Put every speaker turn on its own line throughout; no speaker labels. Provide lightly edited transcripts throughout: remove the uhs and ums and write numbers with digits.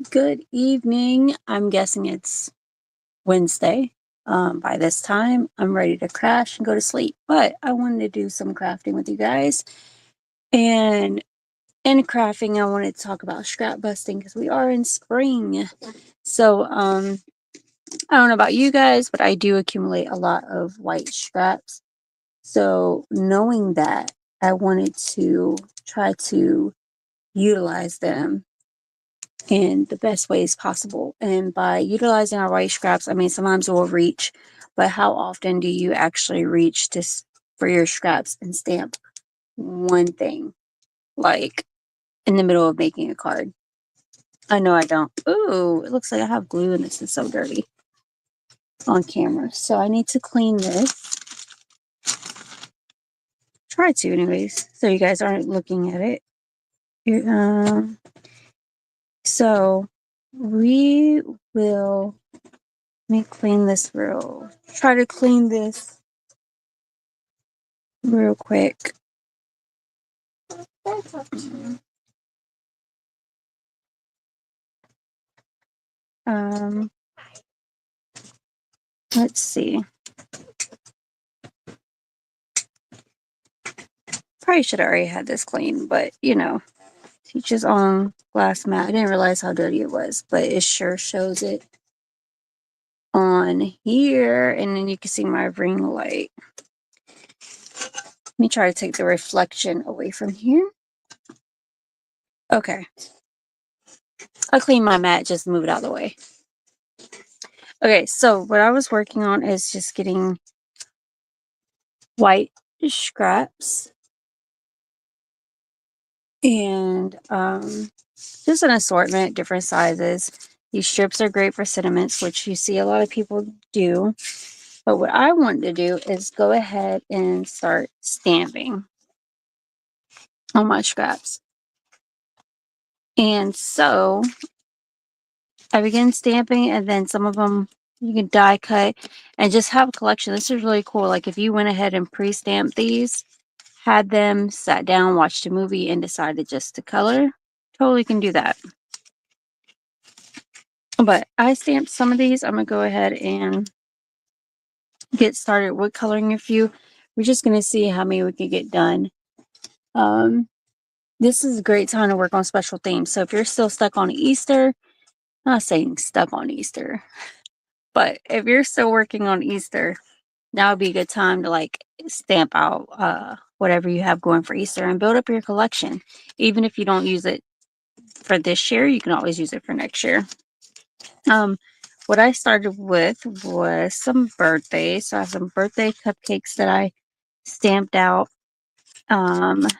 Good evening. I'm guessing it's Wednesday. By this time, I'm ready to crash and go to sleep, but I wanted to do some crafting with you guys. And in crafting, I wanted to talk about scrap busting because we are in spring. So, I don't know about you guys, but I do accumulate a lot of white scraps. So, knowing that, I wanted to try to utilize them in the best ways possible. And by utilizing our white scraps, I mean, sometimes we'll reach, but how often do you actually reach for your scraps and stamp one thing, like in the middle of making a card? I know I don't. Ooh, it looks like I have glue and this is so dirty on camera. So I need to clean this. Try to, anyways, so you guys aren't looking at it. So we will. Let me clean this try to clean this real quick. Um, let's see. Probably should have already had this clean, but teach his own glass mat. I didn't realize how dirty it was, but it sure shows it on here. And then you can see my ring light. Let me try to take the reflection away from here. Okay. I'll clean my mat, just move it out of the way. Okay, so what I was working on is just getting white scraps and just an assortment, different sizes. These strips are great for sentiments, which you see a lot of people do. But what I want to do is go ahead and start stamping on my scraps. And so I begin stamping, and then some of them you can die cut and just have a collection. This is really cool. Like if you went ahead and pre-stamped these, had them, sat down, watched a movie, and decided just to color, totally can do that. But I stamped some of these. I'm going to go ahead and get started with coloring a few. We're just going to see how many we can get done. This is a great time to work on special themes. So if you're still stuck on Easter, I'm not saying stuck on Easter, but if you're still working on Easter, now would be a good time to like stamp out whatever you have going for Easter and build up your collection. Even if you don't use it for this year, you can always use it for next year. What I started with was some birthdays. So I have some birthday cupcakes that I stamped out, and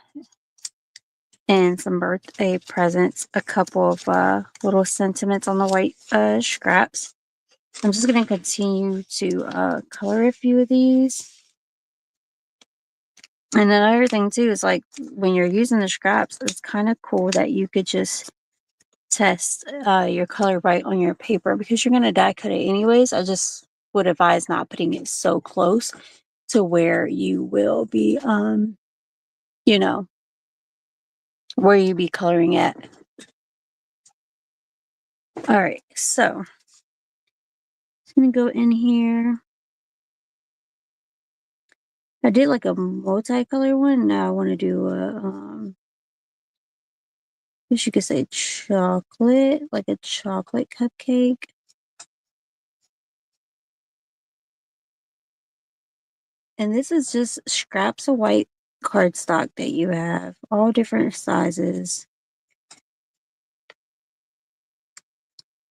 some birthday presents, a couple of little sentiments on the white scraps. I'm just going to continue to color a few of these. And another thing too is like when you're using the scraps, it's kind of cool that you could just test your color right on your paper, because you're going to die cut it anyways. I just would advise not putting it so close to where you will be where you be coloring at. All right, so I'm gonna go in here. I did like a multicolor one. Now I want to do a I guess you could say chocolate, like a chocolate cupcake. And this is just scraps of white cardstock that you have, all different sizes.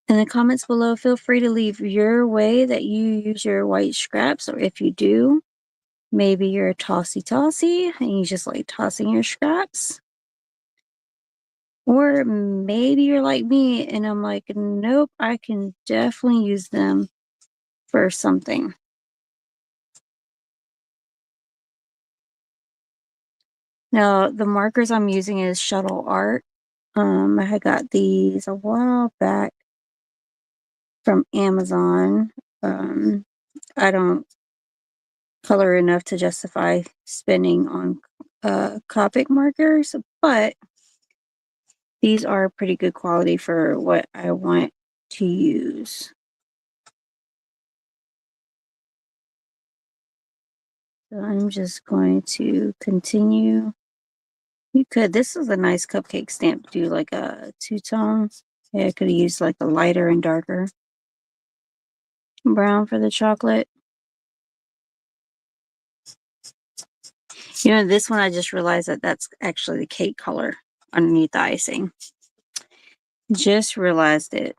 In the comments below, feel free to leave your way that you use your white scraps, or if you do, maybe you're a tossy and you just like tossing your scraps. Or maybe you're like me and I'm like, nope, I can definitely use them for something. Now, the markers I'm using is Shuttle Art. I had got these a while back from Amazon. I don't color enough to justify spending on Copic markers, but These are pretty good quality for what I want to use. So I'm just going to continue. You could, this is a nice cupcake stamp to do like a two-tone. Yeah, I could have used like a lighter and darker brown for the chocolate. You know, this one I just realized that that's actually the cake color underneath the icing. Just realized it.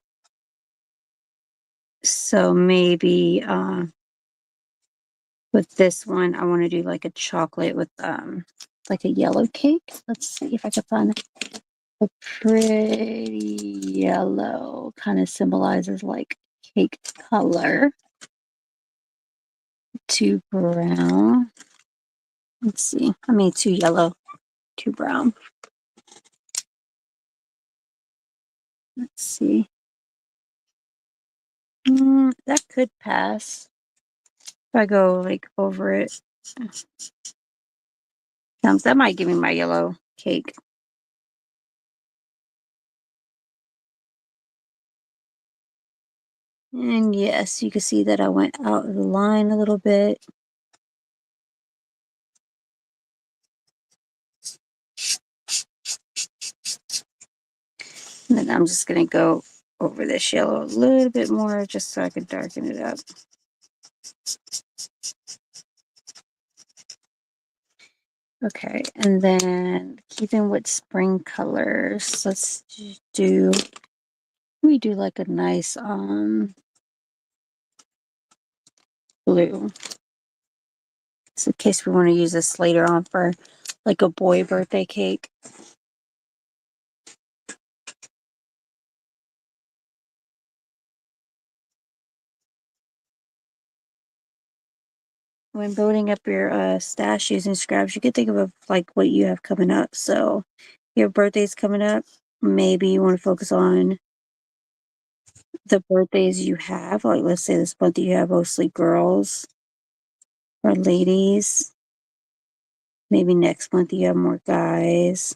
So maybe with this one, I want to do like a chocolate with like a yellow cake. Let's see if I can find a pretty yellow. Kind of symbolizes like cake color. To brown. Let's see. I mean, too yellow, too brown. Let's see. That could pass if I go like over it. That might give me my yellow cake. And yes, you can see that I went out of the line a little bit. And then I'm just going to go over this yellow a little bit more just so I can darken it up. Okay, and then keeping with spring colors, let's do, we do like a nice blue. So in case we want to use this later on for like a boy birthday cake. When building up your stash using scraps, you could think of like what you have coming up. So your birthday's coming up. Maybe you want to focus on the birthdays you have. Like let's say this month you have mostly girls or ladies. Maybe next month you have more guys.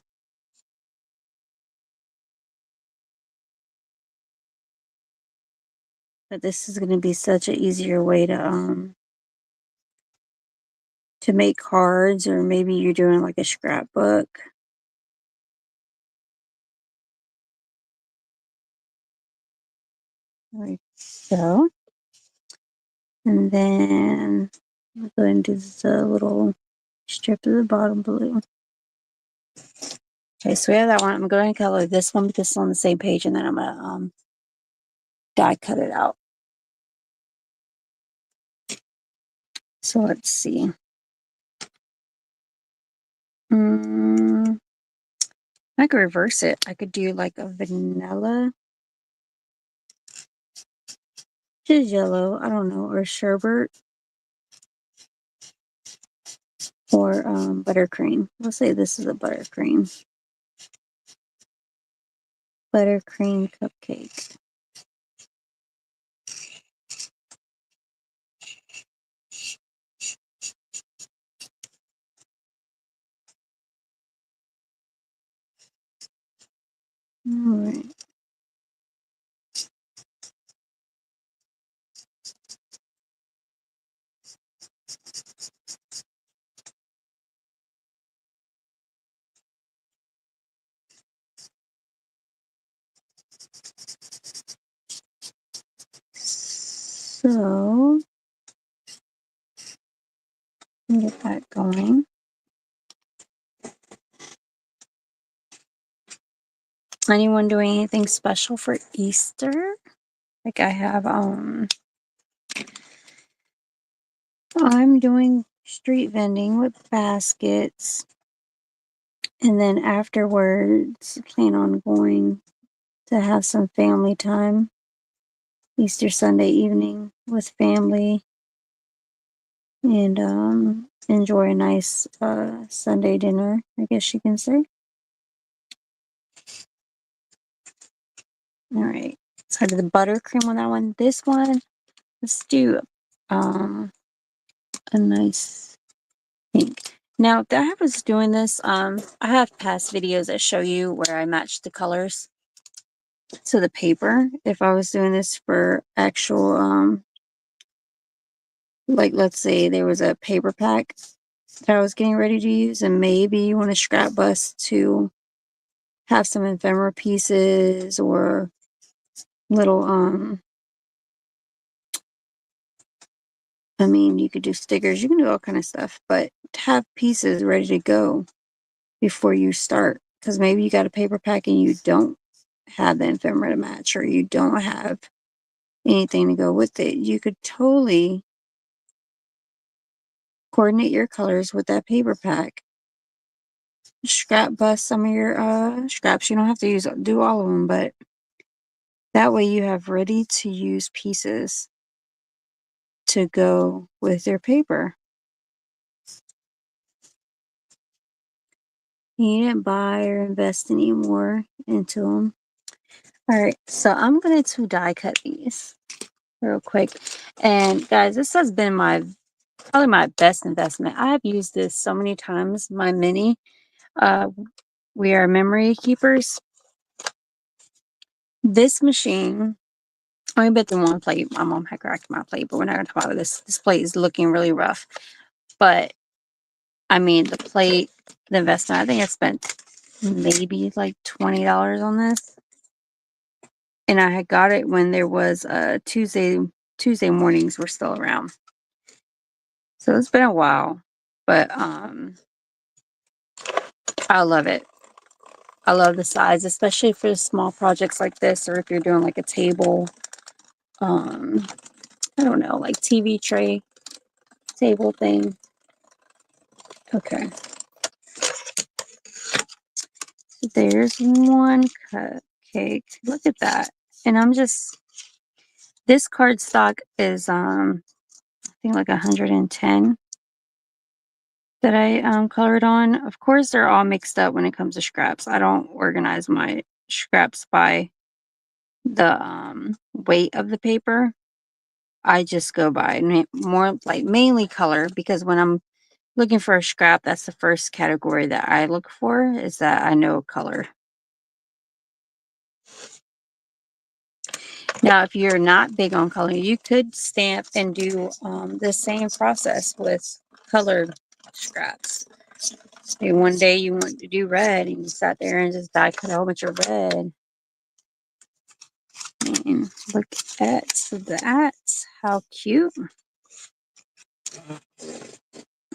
But this is going to be such an easier way to make cards, or maybe you're doing like a scrapbook. There we go. And then I'll go and do the little strip of the bottom blue. Okay, so we have that one. I'm going to color this one because it's on the same page, and then I'm going to die cut it out. So let's see. I could reverse it. I could do like a vanilla, just yellow, I don't know, or sherbet, or buttercream. Let's say this is a buttercream. Buttercream cupcake. All right. So get that going. Anyone doing anything special for Easter? Like I have I'm doing street vending with baskets. And then afterwards, plan on going to have some family time. Easter Sunday evening with family. And enjoy a nice Sunday dinner, I guess you can say. All right. So I did the buttercream on that one. This one, let's do a nice pink. Now, if I was doing this, I have past videos that show you where I match the colors to the paper. If I was doing this for actual, like let's say there was a paper pack that I was getting ready to use, and maybe you want to scrap bust to have some ephemera pieces or little, I mean, you could do stickers, you can do all kind of stuff, but to have pieces ready to go before you start, because maybe you got a paper pack and you don't have the ephemera to match, or you don't have anything to go with it. You could totally coordinate your colors with that paper pack. Scrap bust some of your scraps. You don't have to do all of them, but that way you have ready to use pieces to go with your paper. You didn't buy or invest any more into them. All right, so I'm going to die cut these real quick. And guys, this has been probably my best investment. I have used this so many times. My mini, we are memory keepers. This machine, I bet the one plate, my mom had cracked my plate, but we're not going to talk about this. This plate is looking really rough. But I mean, the plate, the investment, I think I spent maybe like $20 on this. And I had got it when there was Tuesday mornings were still around. So it's been a while, but I love it. I love the size, especially for small projects like this, or if you're doing like a table, I don't know, like TV tray table thing. Okay. There's one cupcake. Look at that. And this cardstock is I think like 110 that I colored on. Of course, they're all mixed up when it comes to scraps. I don't organize my scraps by the weight of the paper. I just go by more like mainly color, because when I'm looking for a scrap, that's the first category that I look for, is that I know color. Now, if you're not big on color, you could stamp and do the same process with colored scraps. Say one day you want to do red and you sat there and just die cut a whole bunch of red. And look at that. How cute.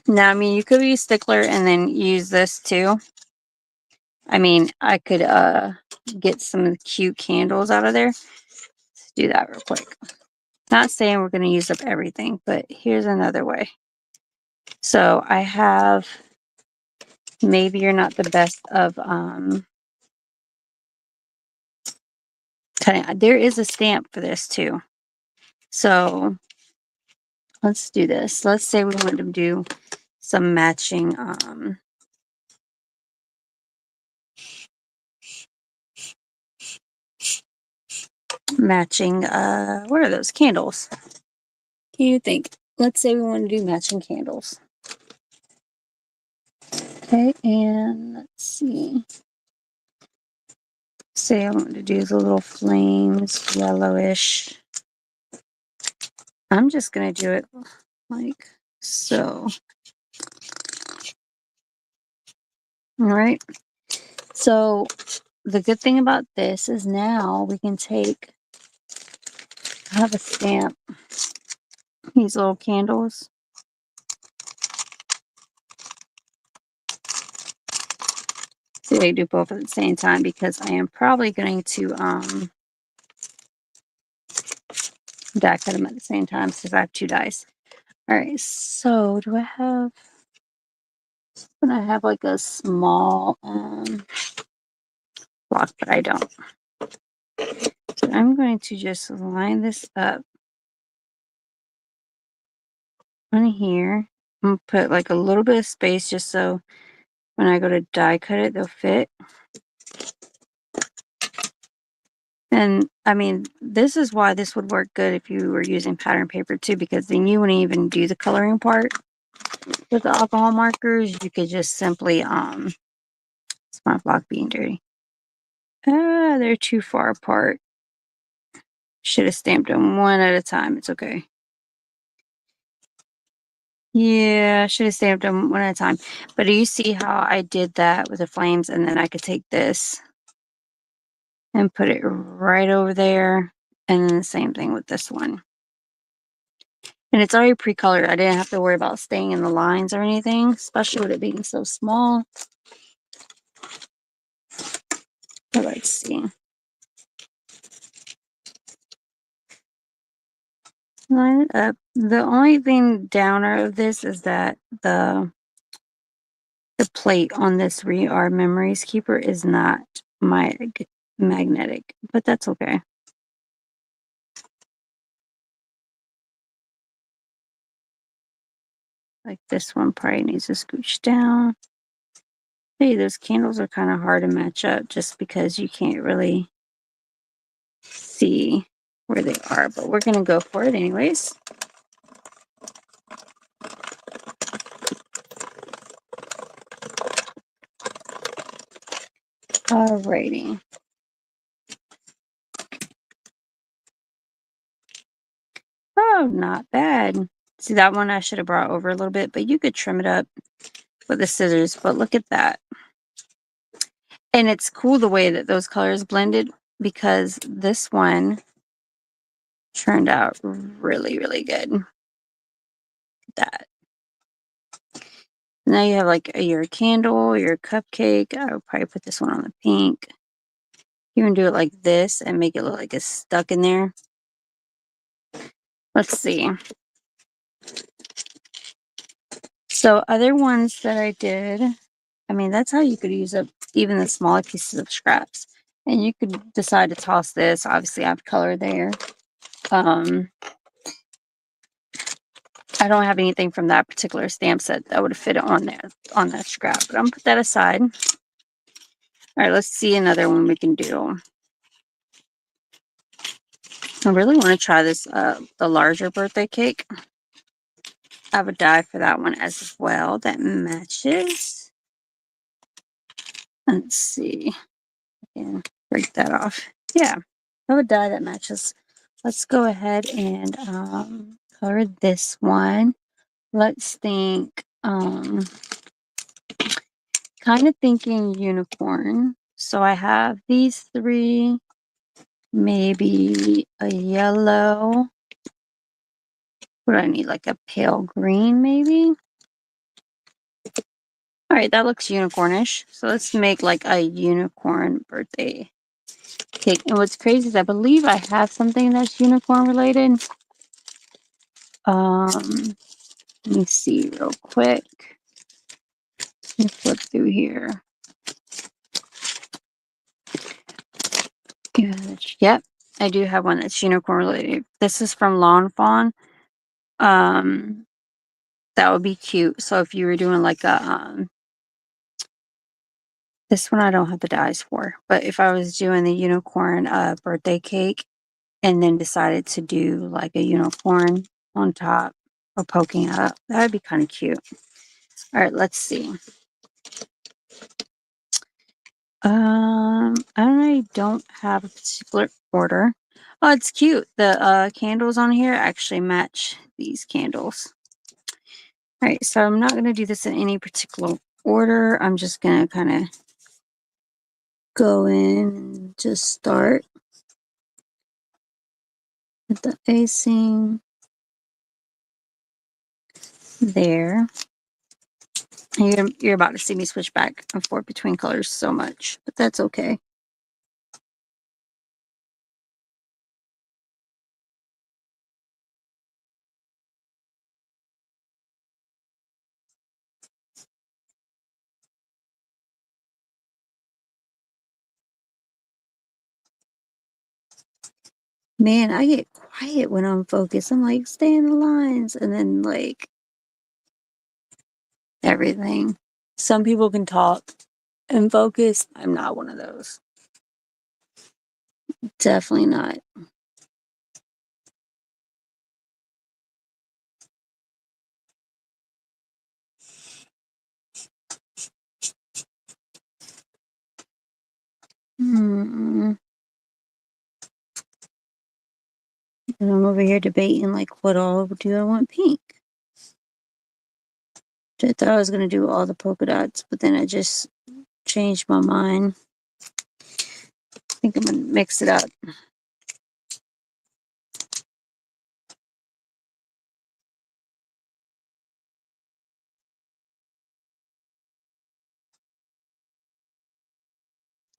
Now, I mean, you could use stickler and then use this too. I mean, I could get some of the cute candles out of there. Let's do that real quick. Not saying we're going to use up everything, but here's another way. So I have, maybe you're not the best of cutting. There is a stamp for this too. So let's do this. Let's say we want to do some matching what are those candles? Can you think? Let's say we want to do matching candles. Okay, and let's see. Say I want to do the little flames, yellowish. I'm just going to do it like so. All right. So the good thing about this is now we can take, I have a stamp, these little candles. See, I do both at the same time because I am probably going to die cut them at the same time since I have 2 dies. All right, so do I have, when I have like a small block, but I don't. So I'm going to just line this up on here. I'm going to put like a little bit of space just so when I go to die cut it, they'll fit. And I mean, this is why this would work good if you were using pattern paper too, because then you wouldn't even do the coloring part. with the alcohol markers, you could just simply, it's my block being dirty. They're too far apart. Should have stamped them one at a time. It's okay. Yeah, I should have stamped them one at a time. But do you see how I did that with the flames? And then I could take this and put it right over there. And then the same thing with this one. And it's already pre-colored. I didn't have to worry about staying in the lines or anything, especially with it being so small. But let's see. Line it up. The only thing downer of this is that the plate on this Re-Art Memories Keeper is not magnetic, but that's okay. Like this one probably needs to scooch down. Hey, those candles are kind of hard to match up just because you can't really see where they are, but we're going to go for it anyways. Alrighty. Oh, not bad. See, that one I should have brought over a little bit, but you could trim it up with the scissors. But look at that. And it's cool the way that those colors blended because this one turned out really, really good. Look at that. Now you have like your candle, your cupcake. I would probably put this one on the pink. You can do it like this and make it look like it's stuck in there. Let's see. So other ones that I did, I mean, that's how you could use up even the smaller pieces of scraps. And you could decide to toss this. Obviously, I have color there. I don't have anything from that particular stamp set that would fit on there, on that scrap. But I'm going to put that aside. All right, let's see another one we can do. I really want to try this, the larger birthday cake. I have a die for that one as well that matches. Let's see. And break that off. Yeah, I have a die that matches. Let's go ahead and color this one. Let's think, kind of thinking unicorn. So I have these three, maybe a yellow. What do I need? Like a pale green, maybe? All right, that looks unicornish. So let's make like a unicorn birthday cake. And what's crazy is I believe I have something that's unicorn related. Let me see real quick. Let's flip through here. Yep, I do have one that's unicorn related. This is from Lawn Fawn. That would be cute. So if you were doing like a this one I don't have the dies for, but if I was doing the unicorn birthday cake and then decided to do like a unicorn on top or poking up, that would be kind of cute. All right, let's see. I don't have a particular order. Oh, it's cute. The candles on here actually match these candles. All right, so I'm not going to do this in any particular order. I'm just going to kind of go in and just start with the icing there. And you're about to see me switch back and forth between colors so much, but that's okay. Man, I get quiet when I'm focused. I'm like, stay in the lines. And then, like, everything. Some people can talk and focus. I'm not one of those. Definitely not. And I'm over here debating, like, what all do I want pink? I thought I was going to do all the polka dots, but then I just changed my mind. I think I'm going to mix it up.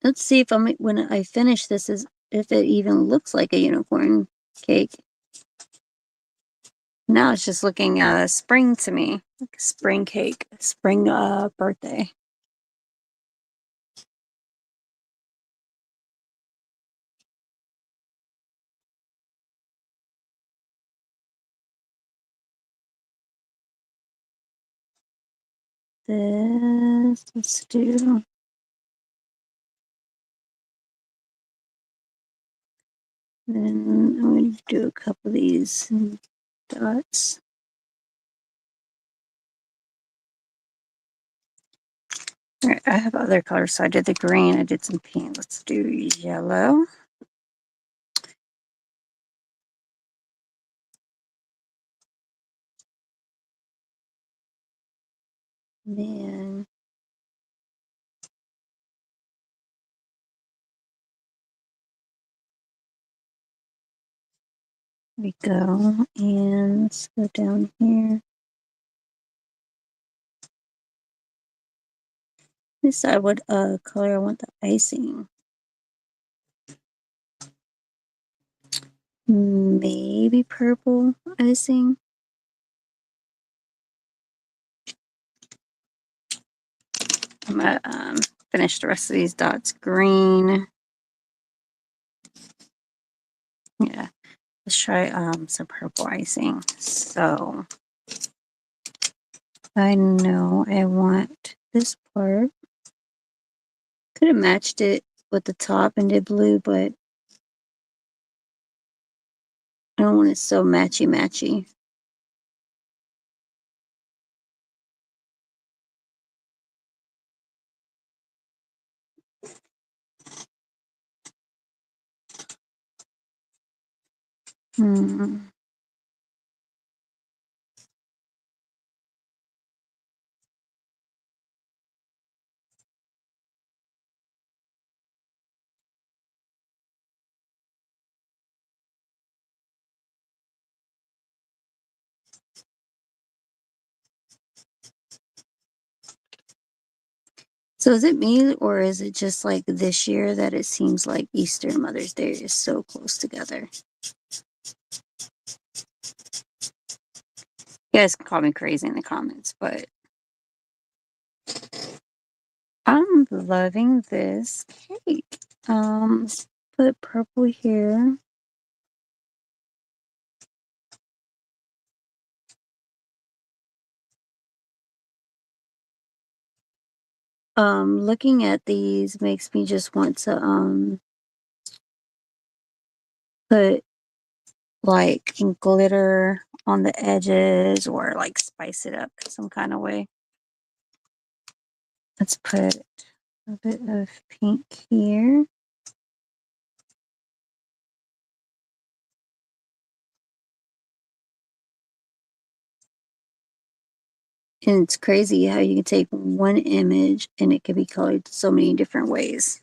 Let's see if when I finish this, if it even looks like a unicorn cake. Now it's just looking spring to me, like a spring cake, spring birthday. This, let's do. Then I'm going to do a couple of these dots. All right, I have other colors, so I did the green, I did some pink. Let's do yellow. Then we go, and let's go down here. Decide what color I want the icing. Maybe purple icing. I'm gonna finish the rest of these dots green. Yeah, let's try some purple icing. So I know I want this part. Could have matched it with the top and did blue, but I don't want it so matchy-matchy. Hmm. So is it me, or is it just like this year that it seems like Easter and Mother's Day is so close together? You guys can call me crazy in the comments, but I'm loving this cake. Let's put purple here. Looking at these makes me just want to put like glitter on the edges or like spice it up some kind of way. Let's put a bit of pink here. And it's crazy how you can take one image and it can be colored so many different ways.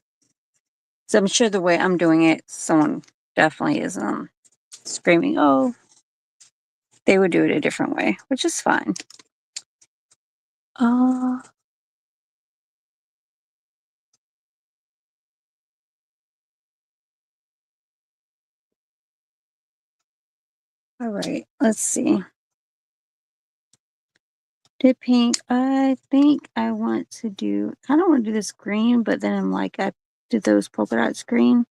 So I'm sure the way I'm doing it, someone definitely is screaming, oh, they would do it a different way, which is fine. All right, let's see. Did pink. I think I want to kind of want to do this green, but then I'm like, I did those polka dots green.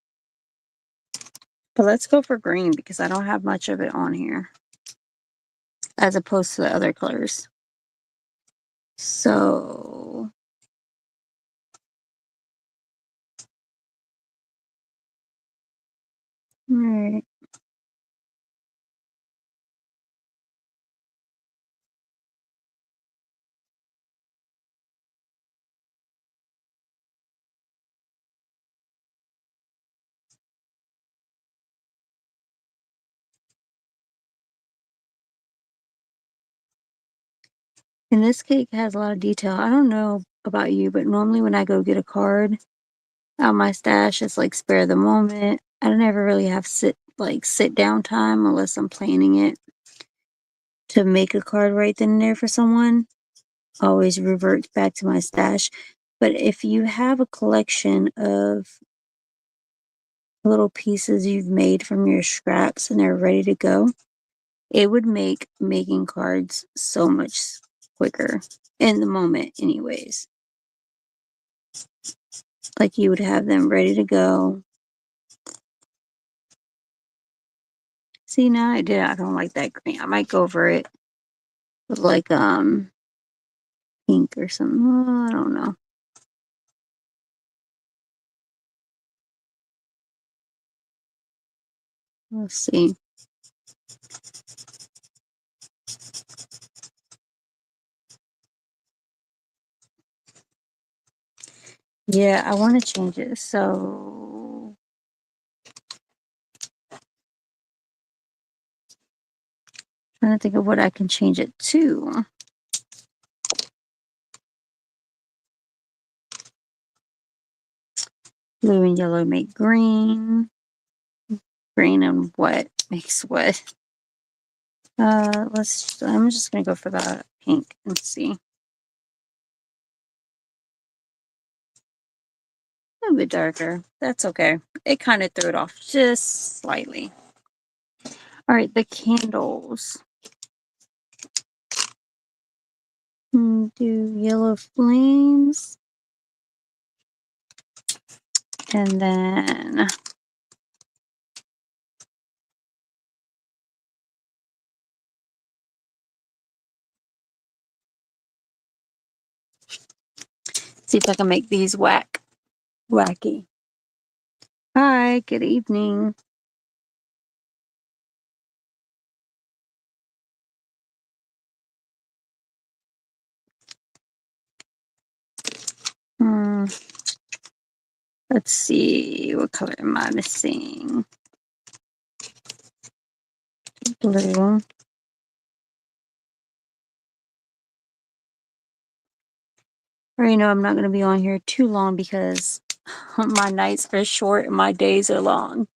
But let's go for green because I don't have much of it on here as opposed to the other colors. So, all right. And this cake has a lot of detail. I don't know about you, but normally when I go get a card out my stash, it's like spare the moment. I never really have sit down time unless I'm planning it to make a card right then and there for someone. Always revert back to my stash. But if you have a collection of little pieces you've made from your scraps and they're ready to go, it would make making cards so much quicker in the moment, anyways. Like you would have them ready to go. See, now I don't like that green. I might go for it with like pink or something. Oh, I don't know. We'll see. Yeah, I want to change it. So trying to think of what I can change it to. Blue and yellow make green. Green and what makes what? I'm just gonna go for the pink and see. A little bit darker. That's okay. It kind of threw it off just slightly. All right, the candles. Do yellow flames. And then see if I can make these wacky. Hi, good evening. Hmm. Let's see, what color am I missing? Blue. I already know I'm not going to be on here too long because my nights are short and my days are long.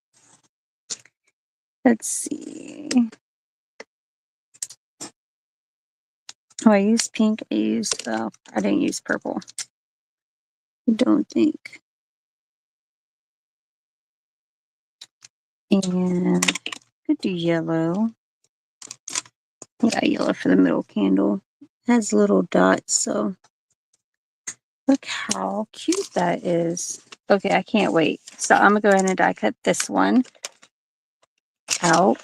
Let's see. Oh, I used pink. I didn't use purple. I don't think. And could do yellow. Yeah, yellow for the middle candle. It has little dots, so look how cute that is. Okay, I can't wait. So I'm gonna go ahead and die cut this one out.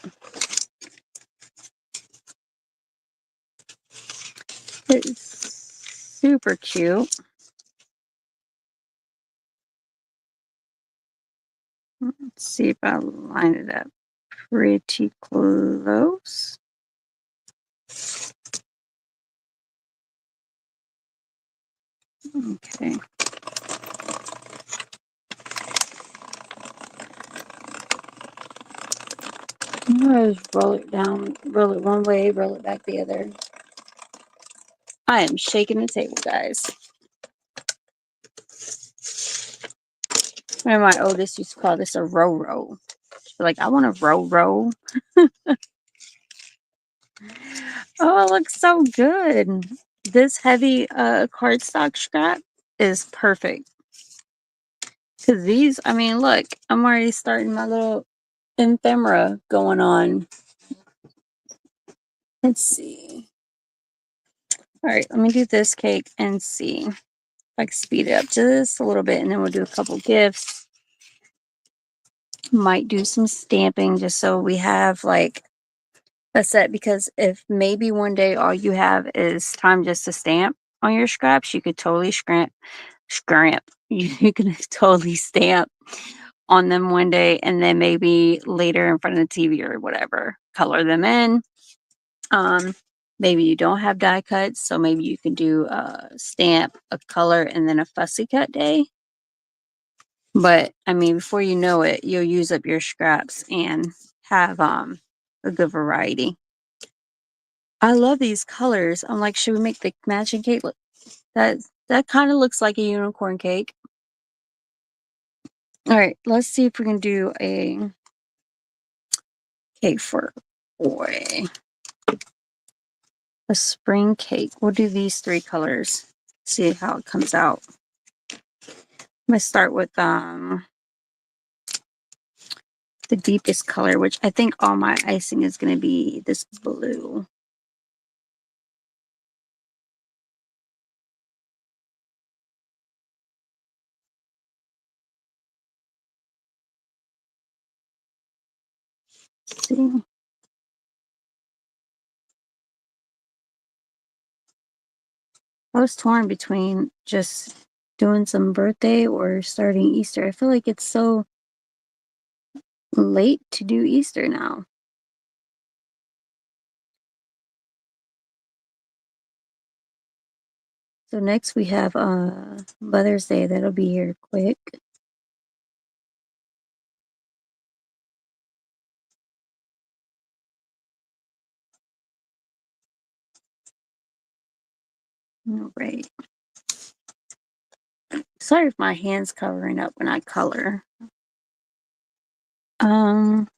It's super cute. Let's see if I line it up pretty close. Okay. I'm gonna just roll it down, roll it one way, roll it back the other. I am shaking the table, guys. And my oldest used to call this a row. She's like, I want a row. Oh, it looks so good. This heavy cardstock scrap is perfect. Because these, I mean, look, I'm already starting my little ephemera going on. Let's see. All right, let me do this cake and see if I can speed it up just a little bit, and then we'll do a couple gifts. Might do some stamping just so we have like a set, because if maybe one day all you have is time just to stamp on your scraps, you could totally scramp. You can totally stamp on them one day, and then maybe later in front of the TV or whatever, color them in. Maybe you don't have die cuts, so maybe you can do a stamp, a color, and then a fussy cut day. But I mean, before you know it, you'll use up your scraps and have a good variety. I love these colors. I'm like, should we make the matching cake? Look, that kind of looks like a unicorn cake. All right, let's see if we can do a cake for a boy. A spring cake. We'll do these 3 colors. See how it comes out. I'm gonna start with the deepest color, which I think all my icing is gonna be this blue. Let's see. I was torn between just doing some birthday or starting Easter. I feel like it's so late to do Easter now. So next we have Mother's Day. That'll be here quick. All right. Sorry if my hand's covering up when I color. Um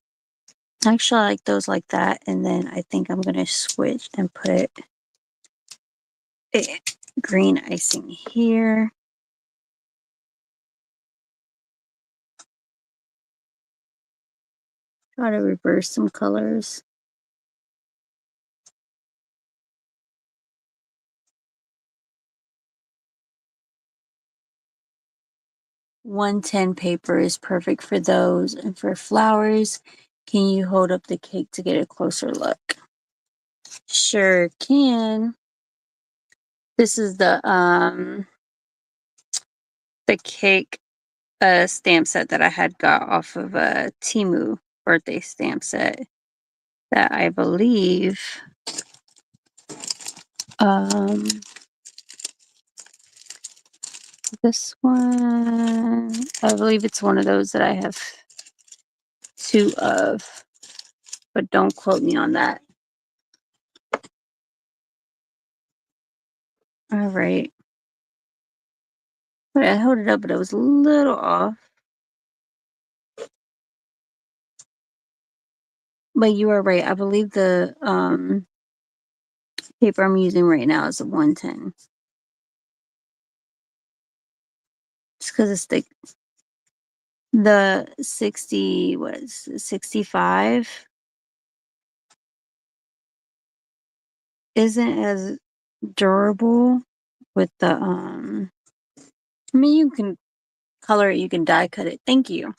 Actually, I like those like that, and then I think I'm gonna switch and put a green icing here. Try to reverse some colors. 110 paper is perfect for those. And for flowers, can you hold up the cake to get a closer look? Sure can. This is the cake stamp set that I had got off of a Temu birthday stamp set that I believe um this one, I believe it's one of those that I have 2 of, but don't quote me on that. All right. But I held it up, but it was a little off. But you are right. I believe the paper I'm using right now is a 110. It's because it's the 60, what is it, 65 isn't as durable with the I mean you can color it, you can die cut it. Thank you.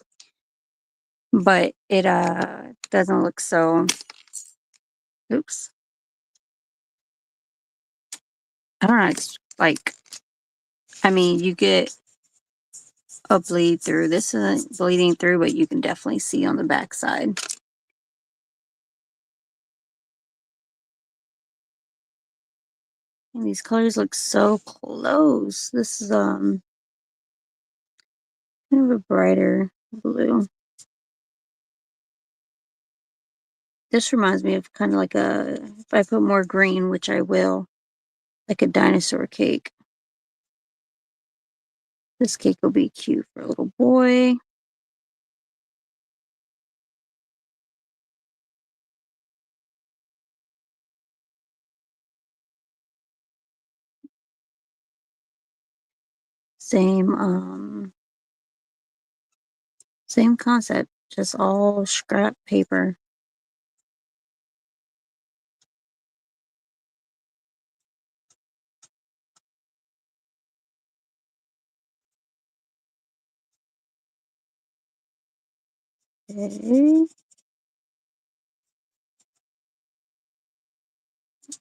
But it doesn't look so, oops. I don't know, it's like, I mean, you get a bleed through. This isn't bleeding through, but you can definitely see on the back side. And these colors look so close. This is kind of a brighter blue. This reminds me of kind of like if I put more green, which I will, like a dinosaur cake. This cake will be cute for a little boy. Same same concept, just all scrap paper. Okay.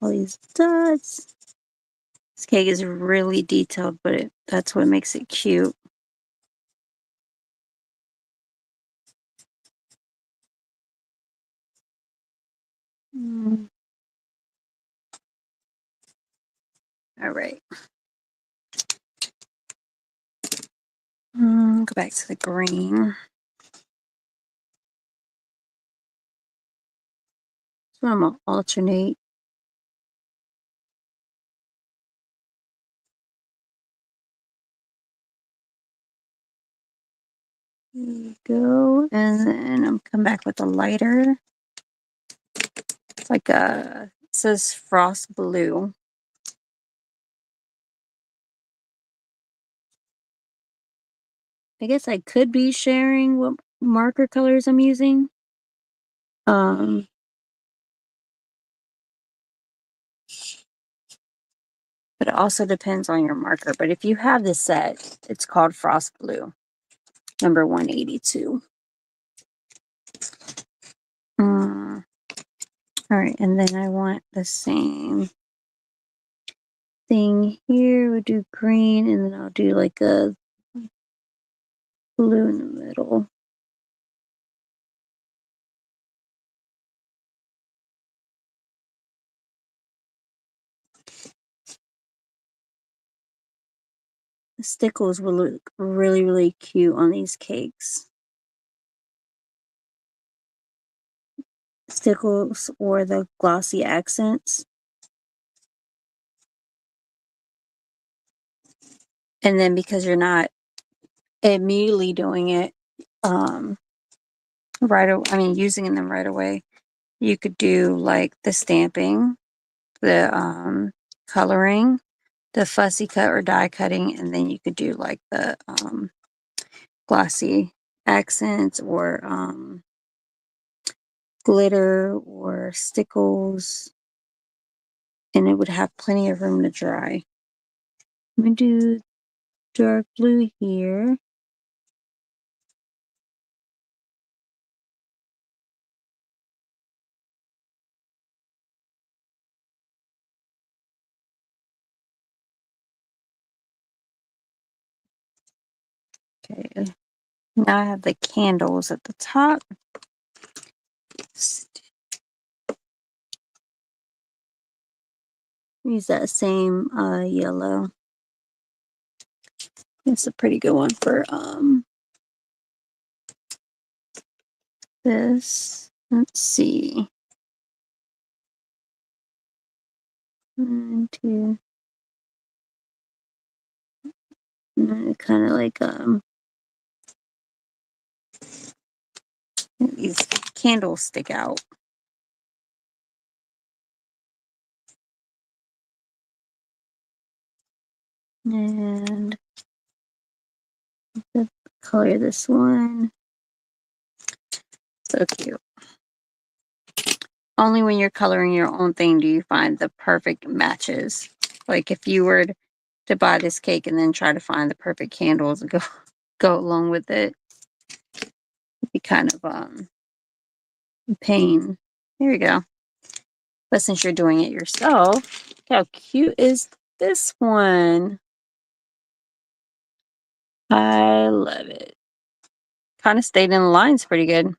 All these dots. This cake is really detailed, but that's what makes it cute. Mm. All right. Go back to the green. So I'm gonna alternate There we go. And then I'm come back with a lighter. It's like it says frost blue. I guess I could be sharing what marker colors I'm using. Um, but it also depends on your marker. But if you have this set, it's called Frost Blue, number 182. All right, and then I want the same thing here. We'll do green, and then I'll do like a blue in the middle. The stickles will look really, really cute on these cakes. Stickles or the glossy accents. And then because you're not immediately doing it using them right away, you could do like the stamping, the coloring, the fussy cut or die cutting, and then you could do like the glossy accents or glitter or stickles, and it would have plenty of room to dry. I'm gonna do dark blue here. Okay, now I have the candles at the top. Use that same yellow. It's a pretty good one for this. Let's see. 1, 2. Kind of like these candles stick out. And color this one. So cute. Only when you're coloring your own thing do you find the perfect matches. Like if you were to buy this cake and then try to find the perfect candles to go along with it, it'd be kind of pain. There you go. But since you're doing it yourself, look how cute is this one? I love it. Kind of stayed in the lines pretty good.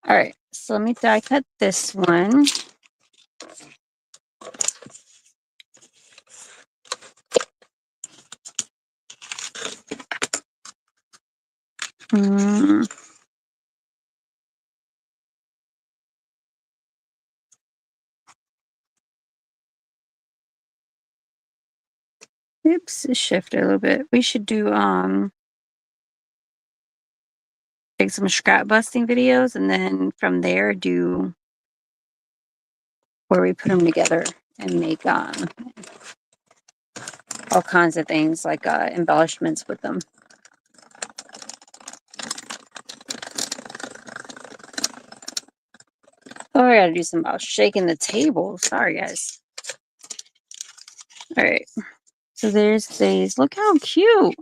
All right, so let me die cut this one. Oops, it shifted a little bit. We should do like some scrap busting videos, and then from there do where we put them together and make all kinds of things like embellishments with them. Oh, I gotta do some about shaking the table. Sorry, guys. All right, so there's these. Look how cute.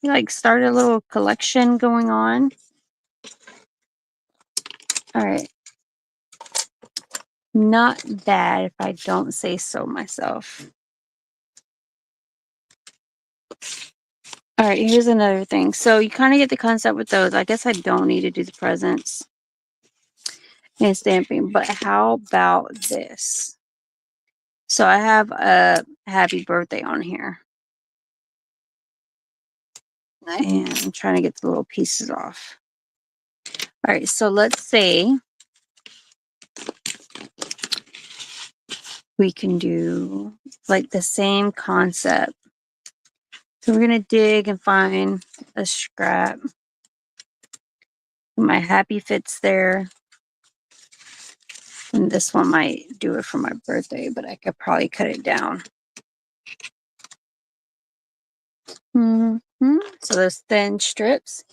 You like started a little collection going on. All right. Not bad if I don't say so myself. All right, here's another thing. So you kind of get the concept with those. I guess I don't need to do the presents and stamping, but how about this? So I have a happy birthday on here. And I'm trying to get the little pieces off. All right, so let's say we can do like the same concept. So we're going to dig and find a scrap. My happy fits there. And this one might do it for my birthday, but I could probably cut it down. So those thin strips.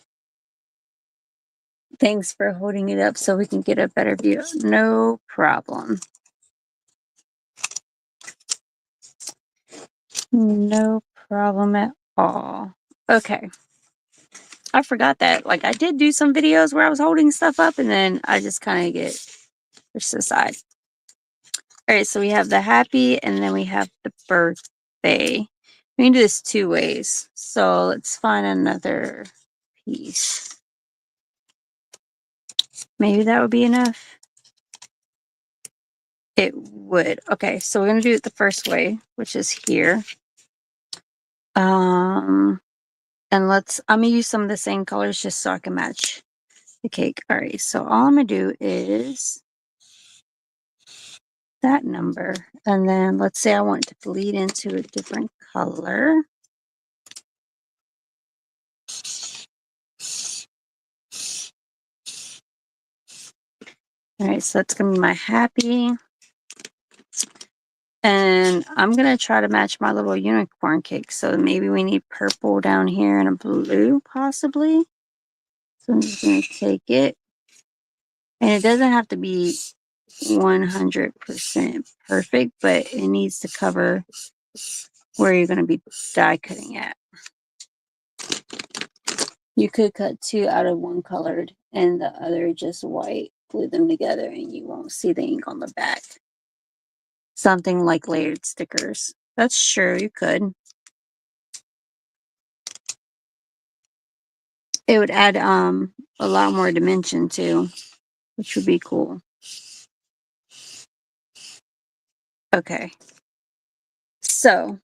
Thanks for holding it up so we can get a better view. No problem. No problem at all. Okay. I forgot that. Like, I did do some videos where I was holding stuff up and then I just kind of get pushed aside. All right, so we have the happy and then we have the birthday. We can do this 2 ways. So let's find another piece. Maybe that would be enough. It would. Okay, so we're going to do it the first way, which is here. And I'm going to use some of the same colors just so I can match the cake. All right, so all I'm going to do is that number. And then let's say I want it to bleed into a different color. All right, so that's going to be my happy. And I'm going to try to match my little unicorn cake. So maybe we need purple down here and a blue possibly. So I'm just going to take it. And it doesn't have to be 100% perfect, but it needs to cover where you're going to be die cutting at. You could cut 2 out of 1 colored and the other just white, glue them together, and you won't see the ink on the back. Something like layered stickers. That's true, you could. It would add a lot more dimension too, which would be cool. Okay. So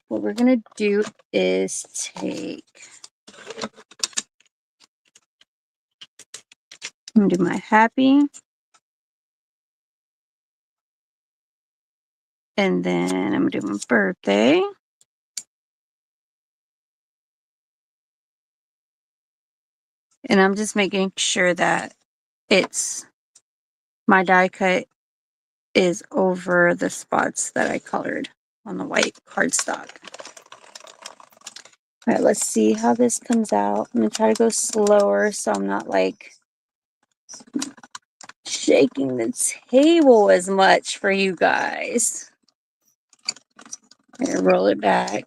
what we're gonna do is take, I'm gonna do my happy. And then I'm gonna do my birthday. And I'm just making sure that my die cut is over the spots that I colored on the white cardstock. All right, let's see how this comes out. I'm gonna try to go slower so I'm not like shaking the table as much for you guys. I'm gonna roll it back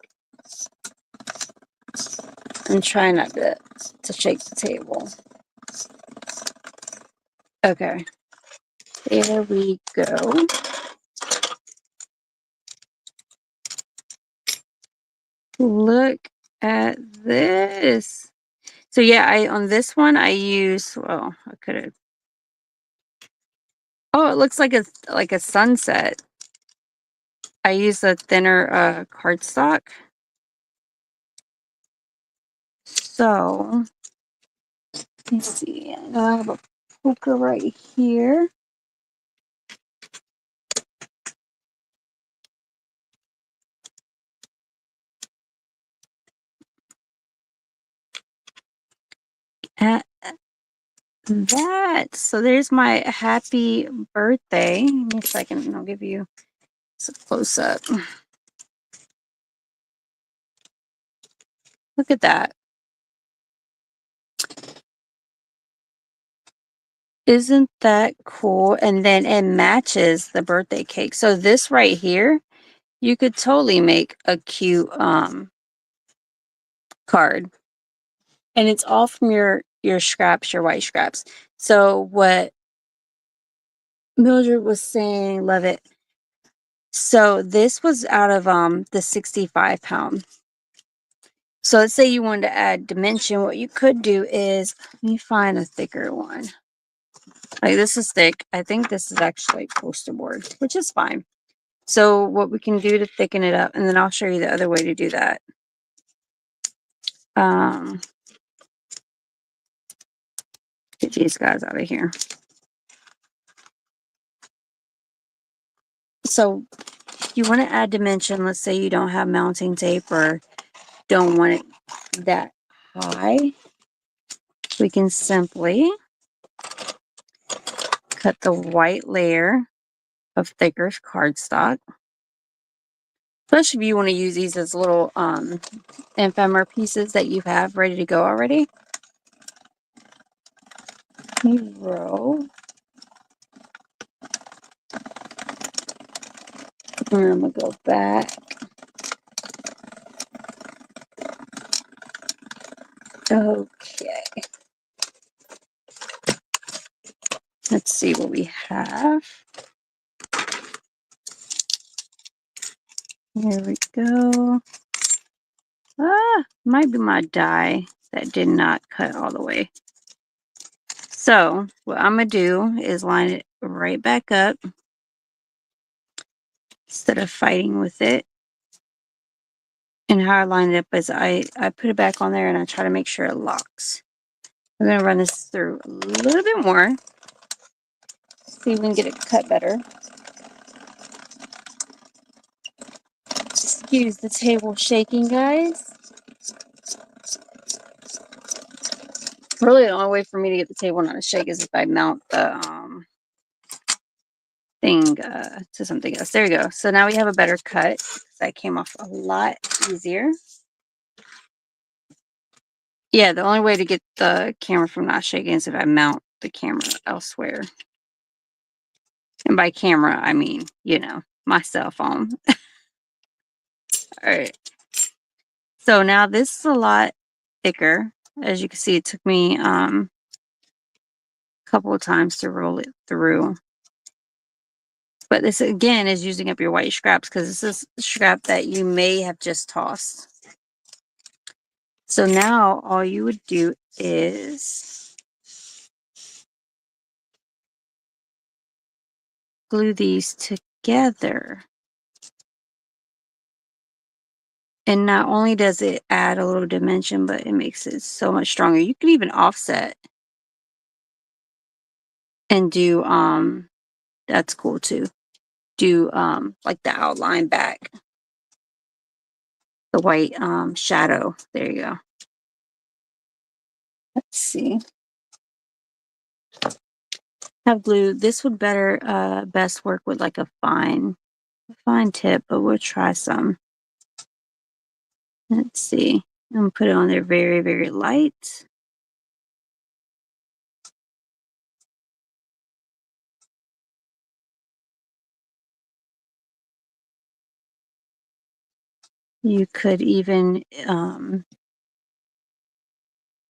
and try not to shake the table. Okay, there we go. Look at this. So yeah, on this one I use, well, I could have. Oh, it looks like a sunset. I use a thinner cardstock. So let me see. I know I have a poker right here. At that. So there's my happy birthday. Give me a second and I'll give you a close up. Look at that. Isn't that cool? And then it matches the birthday cake. So this right here, you could totally make a cute card. And it's all from your scraps, your white scraps. So what Mildred was saying, love it. So this was out of the 65-pound. So let's say you wanted to add dimension. What you could do is, let me find a thicker one. Like this is thick. I think this is actually poster board, which is fine. So what we can do to thicken it up, and then I'll show you the other way to do that. Get these guys out of here. So you want to add dimension. Let's say you don't have mounting tape or don't want it that high. We can simply Cut the white layer of thicker cardstock. Especially if you want to use these as little ephemera pieces that you have ready to go already. You roll. And I'm going to go back. Okay. Let's see what we have. Here we go. Might be my die that did not cut all the way. So what I'm going to do is line it right back up instead of fighting with it. And how I line it up is I put it back on there and I try to make sure it locks. I'm going to run this through a little bit more. See if we can get it cut better. Excuse the table shaking, guys. Really, the only way for me to get the table not to shake is if I mount the thing to something else. There we go. So now we have a better cut. That came off a lot easier. Yeah, the only way to get the camera from not shaking is if I mount the camera elsewhere. And by camera, I mean, you know, my cell phone. All right. So now this is a lot thicker. As you can see, it took me a couple of times to roll it through. But this, again, is using up your white scraps because this is scrap that you may have just tossed. So now all you would do is glue these together. And not only does it add a little dimension, but it makes it so much stronger. You can even offset and do, that's cool too. Do, like the outline back, the white, shadow. There you go. Let's see. Have glue. This would best work with like a fine tip, but we'll try some. Let's see. I'm gonna put it on there very, very light. You could even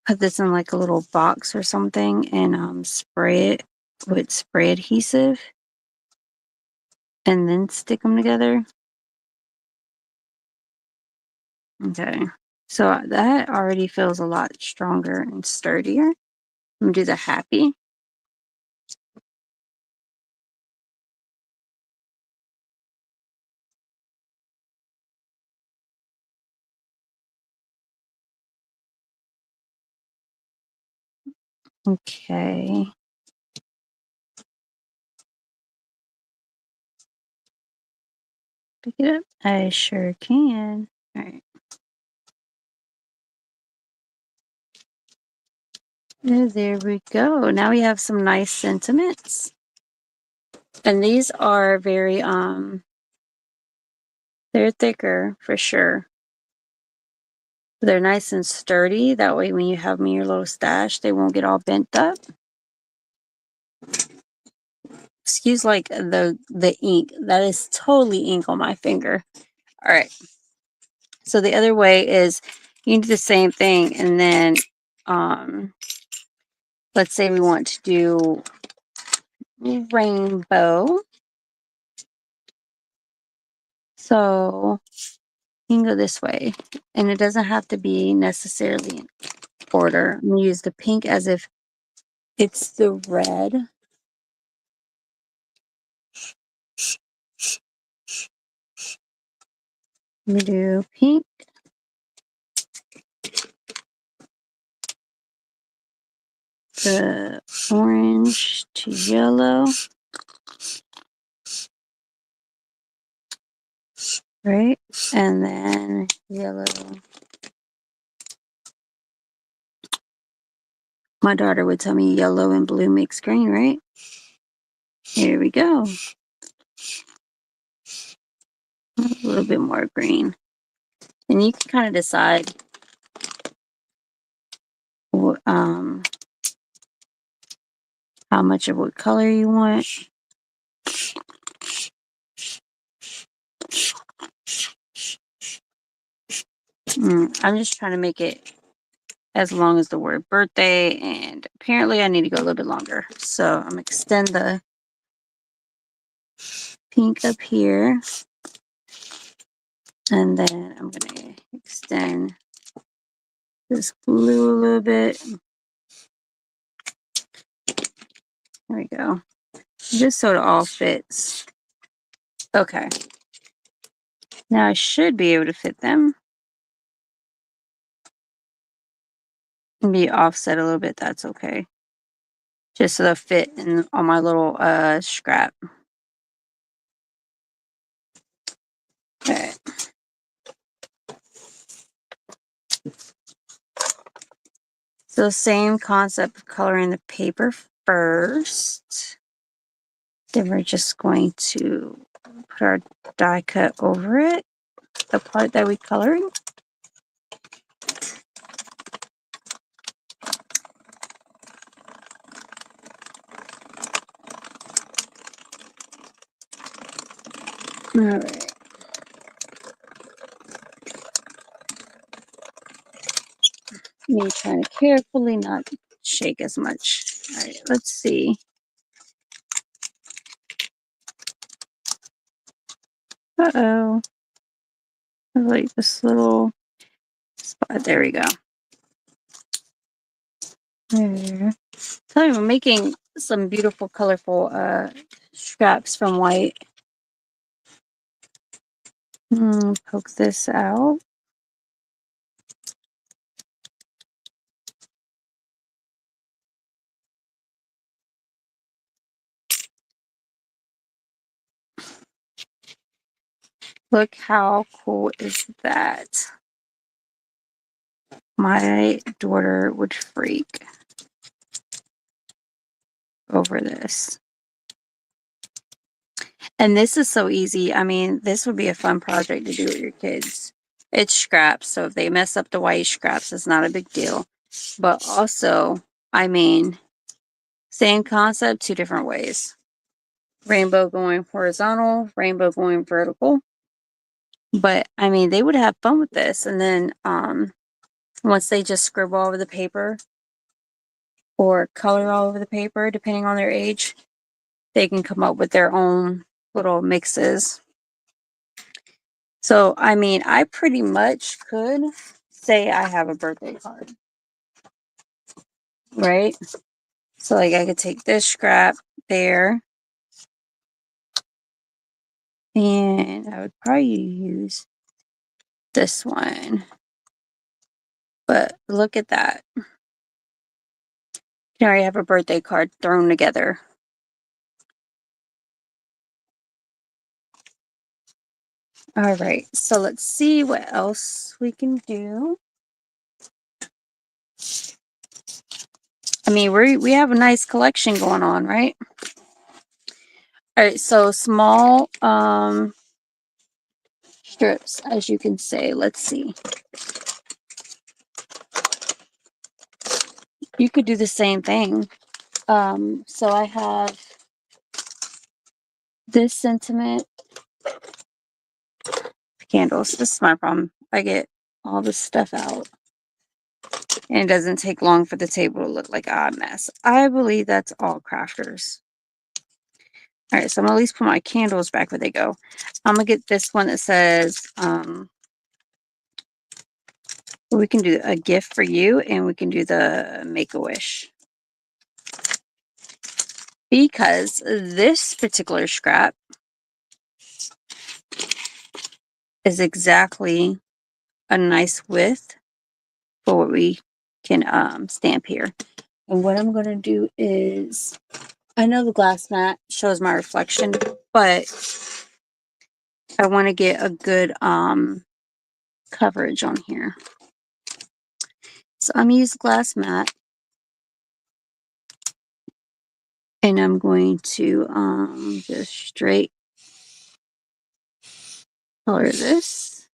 put this in like a little box or something and spray it with spray adhesive and then stick them together. Okay, so that already feels a lot stronger and sturdier. I'm gonna do the happy. Okay. Pick it up. I sure can. All right. There we go. Now we have some nice sentiments. And these are very, they're thicker for sure. They're nice and sturdy. That way when you have them in your little stash, they won't get all bent up. Excuse like the ink. That is totally ink on my finger. All right. So the other way is you do the same thing and then let's say we want to do rainbow. So you can go this way. And it doesn't have to be necessarily in order. I'm going to use the pink as if it's the red. I'm going to do pink. The orange to yellow. Right? And then yellow. My daughter would tell me yellow and blue makes green, right? Here we go. A little bit more green. And you can kind of decide how much of what color you want. I'm just trying to make it as long as the word birthday, and apparently I need to go a little bit longer. So I'm gonna extend the pink up here, and then I'm gonna extend this blue a little bit. There we go. Just so it all fits. Okay. Now I should be able to fit them. And be offset a little bit, that's okay. Just so they'll fit in on my little scrap. Okay. So same concept of coloring the paper first. Then we're just going to put our die cut over it, the part that we colored. All right. Me trying to carefully not shake as much. All right, let's see. Uh-oh. I like this little spot. There we go. There. Tell you, I'm making some beautiful, colorful scraps from white. Poke this out. Look how cool is that? My daughter would freak over this. And this is so easy. I mean, this would be a fun project to do with your kids. It's scraps, so if they mess up the white scraps, it's not a big deal. But also, I mean, same concept, two different ways. Rainbow going horizontal, rainbow going vertical. But I mean, they would have fun with this. And then once they just scribble all over the paper or color all over the paper, depending on their age, they can come up with their own little mixes. So, I mean, I pretty much could say I have a birthday card, right? So, like, I could take this scrap there, and I would probably use this one. But look at that. Here I have a birthday card thrown together. All right, so let's see what else we can do. I mean, we have a nice collection going on, right? All right, so small strips, as you can say. Let's see. You could do the same thing. So I have this sentiment candles. This is my problem. I get all this stuff out, and it doesn't take long for the table to look like a hot mess. I believe that's all crafters. All right, so I'm gonna at least put my candles back where they go. I'm gonna get this one that says, we can do a gift for you, and we can do the Make-A-Wish. Because this particular scrap is exactly a nice width for what we can stamp here. And what I'm going to do is, I know the glass mat shows my reflection, but I want to get a good coverage on here. So I'm going to use glass mat. And I'm going to just straight color this.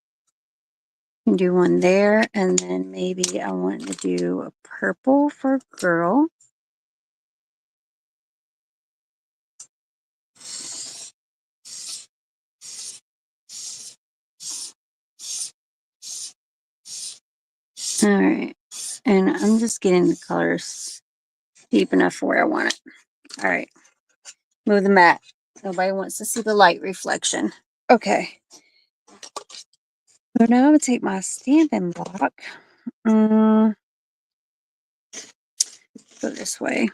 And do one there, and then maybe I want to do a purple for girl. All right, and I'm just getting the colors deep enough for where I want it. All right, move the mat. Nobody wants to see the light reflection. Okay. So now I'm gonna take my stamping block. Go this way.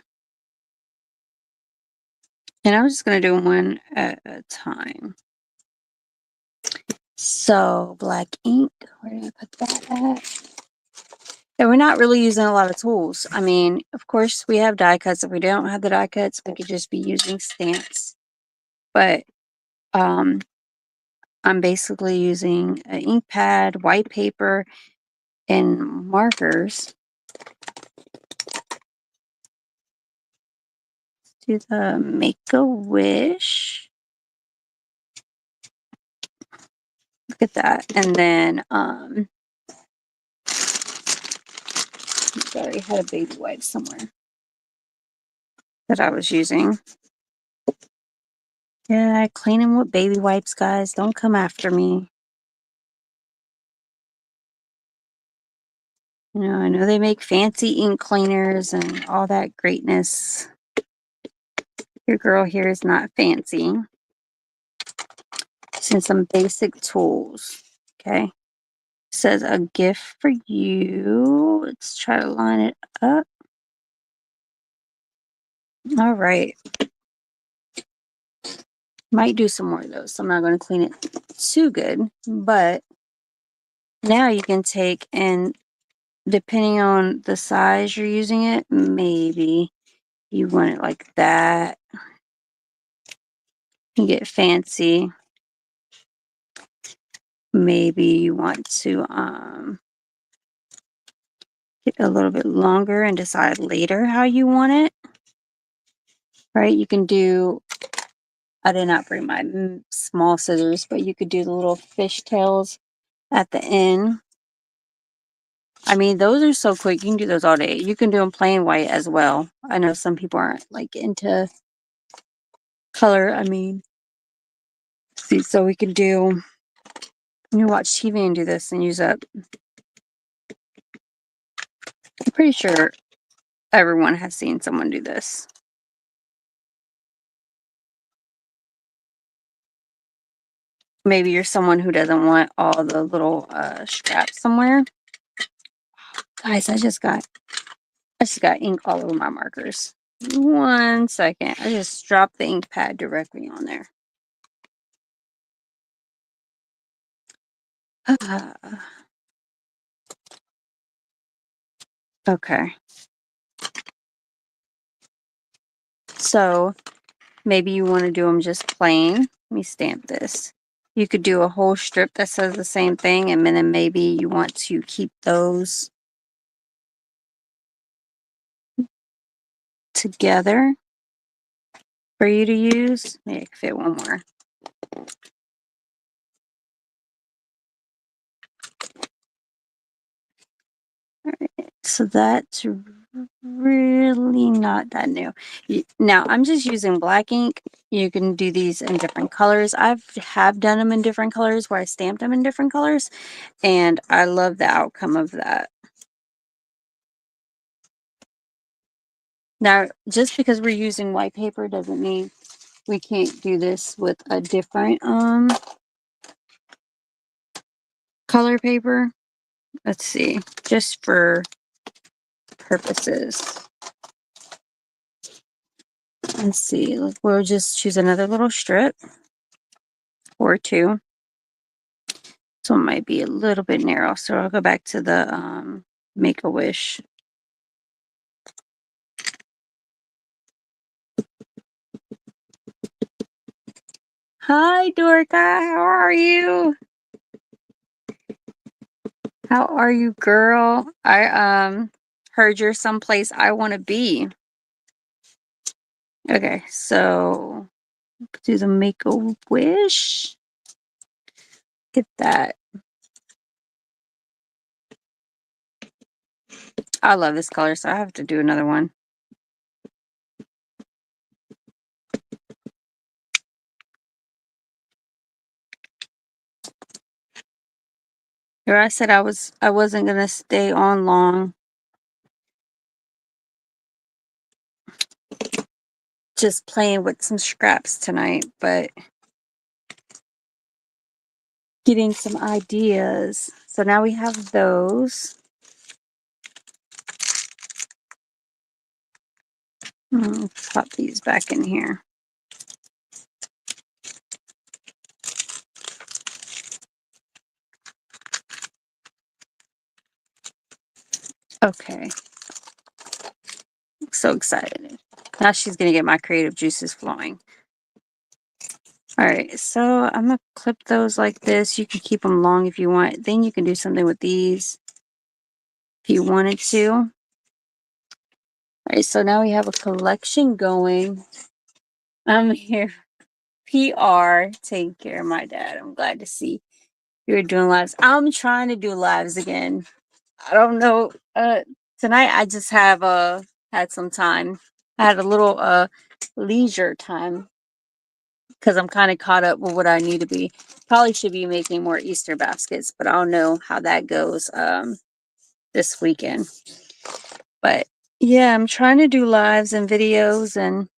And I'm just gonna do one at a time. So black ink, where did I put that at? And we're not really using a lot of tools. I mean, of course, we have die cuts. If we don't have the die cuts, we could just be using stamps. But I'm basically using an ink pad, white paper, and markers. Do the Make-A-Wish. Look at that. And then sorry, I had a baby wipe somewhere that I was using. Yeah, cleaning with baby wipes, guys. Don't come after me. You know, I know they make fancy ink cleaners and all that greatness. Your girl here is not fancy. Using some basic tools. Okay. It says a gift for you. Let's try to line it up. All right. Might do some more of those. So I'm not going to clean it too good. But now you can take, and depending on the size you're using it, maybe you want it like that. You get fancy. Maybe you want to get a little bit longer and decide later how you want it. Right? You can do, I did not bring my small scissors, but you could do the little fishtails at the end. I mean, those are so quick. You can do those all day. You can do them plain white as well. I know some people aren't like into color. I mean, see, so we can do, you watch TV and do this and use up. I'm pretty sure everyone has seen someone do this. Maybe you're someone who doesn't want all the little straps somewhere. Guys, I just got ink all over my markers. 1 second. I just dropped the ink pad directly on there. Okay. So maybe you want to do them just plain. Let me stamp this. You could do a whole strip that says the same thing, and then maybe you want to keep those together for you to use. Maybe I can fit one more. All right, so that's really not that new. Now I'm just using black ink. You can do these in different colors. Have done them in different colors where I stamped them in different colors, and I love the outcome of that. Now, just because we're using white paper doesn't mean we can't do this with a different color paper. Let's see, just for purposes. Let's see, we'll just choose another little strip or two. This one might be a little bit narrow, so I'll go back to the Make-A-Wish. Hi, Dorka. How are you? How are you, girl? I heard you're someplace I want to be. Okay, so do the Make-A-Wish. Get that. I love this color, so I have to do another one. Here I said I wasn't gonna stay on long. Just playing with some scraps tonight, but getting some ideas. So now we have those. Pop these back in here. Okay. So excited. Now she's going to get my creative juices flowing. All right. So I'm going to clip those like this. You can keep them long if you want. Then you can do something with these if you wanted to. All right. So now we have a collection going. I'm here. PR, take care of my dad. I'm glad to see you're doing lives. I'm trying to do lives again. I don't know. Tonight I just have had some time. I had a little leisure time because I'm kind of caught up with what I need to be. Probably should be making more Easter baskets, but I don't know how that goes this weekend. But yeah, I'm trying to do lives and videos and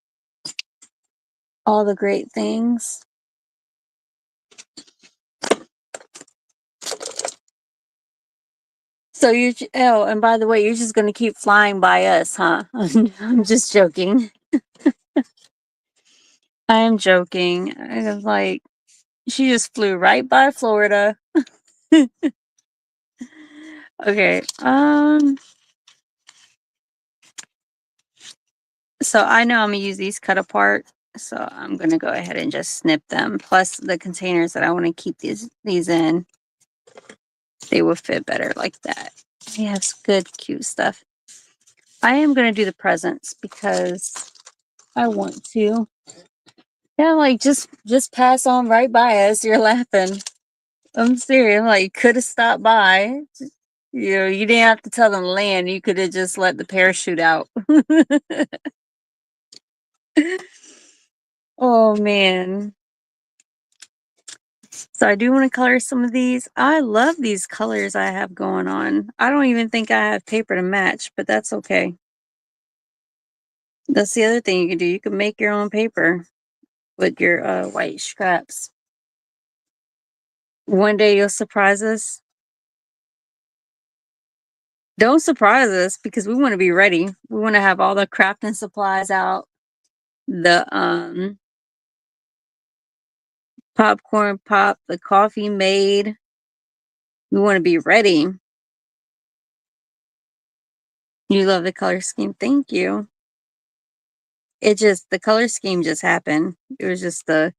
all the great things. So oh, and by the way, you're just gonna keep flying by us, huh? I'm just joking. I am joking. I was like, she just flew right by Florida. Okay. So I know I'm gonna use these cut apart. So I'm gonna go ahead and just snip them. Plus the containers that I want to keep these in, they will fit better like that. He has good, cute stuff. I am gonna do the presents because I want to. Yeah, like just pass on right by us. You're laughing. I'm serious. Like you could have stopped by. You know, you didn't have to tell them to land. You could have just let the parachute out. Oh man. So I do want to color some of these. I love these colors I have going on. I don't even think I have paper to match, but that's okay. That's the other thing you can do. You can make your own paper with your white scraps. One day you'll surprise us. Don't surprise us because we want to be ready. We want to have all the crafting supplies out. The popcorn pop, the coffee made. We want to be ready. You love the color scheme. Thank you. The color scheme just happened. It was just the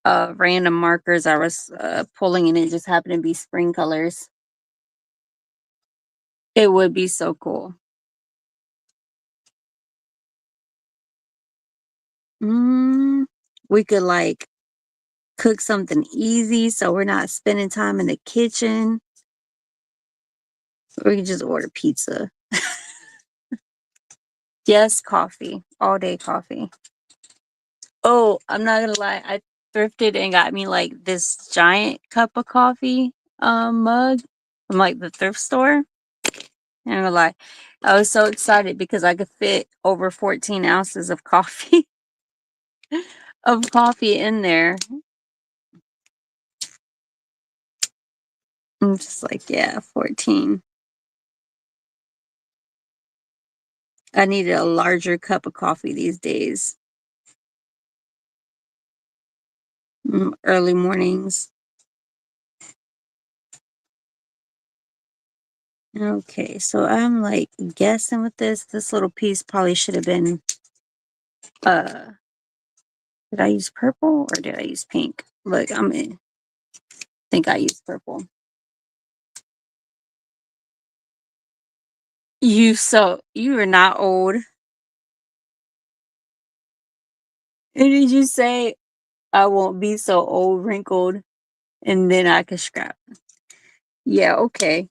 random markers I was pulling and it just happened to be spring colors. It would be so cool. We could like cook something easy so we're not spending time in the kitchen. We could just order pizza. Yes, coffee. All day coffee. Oh, I'm not gonna lie. I thrifted and got me like this giant cup of coffee mug from like the thrift store. I'm gonna lie. I was so excited because I could fit over 14 ounces of coffee of coffee in there. I'm just like, yeah, 14. I needed a larger cup of coffee these days. Early mornings. Okay, so I'm like guessing with this little piece probably should have been uh did I use purple or did I use pink? Look, think I used purple. You are not old. And did you say I won't be so old, wrinkled, and then I can scrap? Yeah, okay.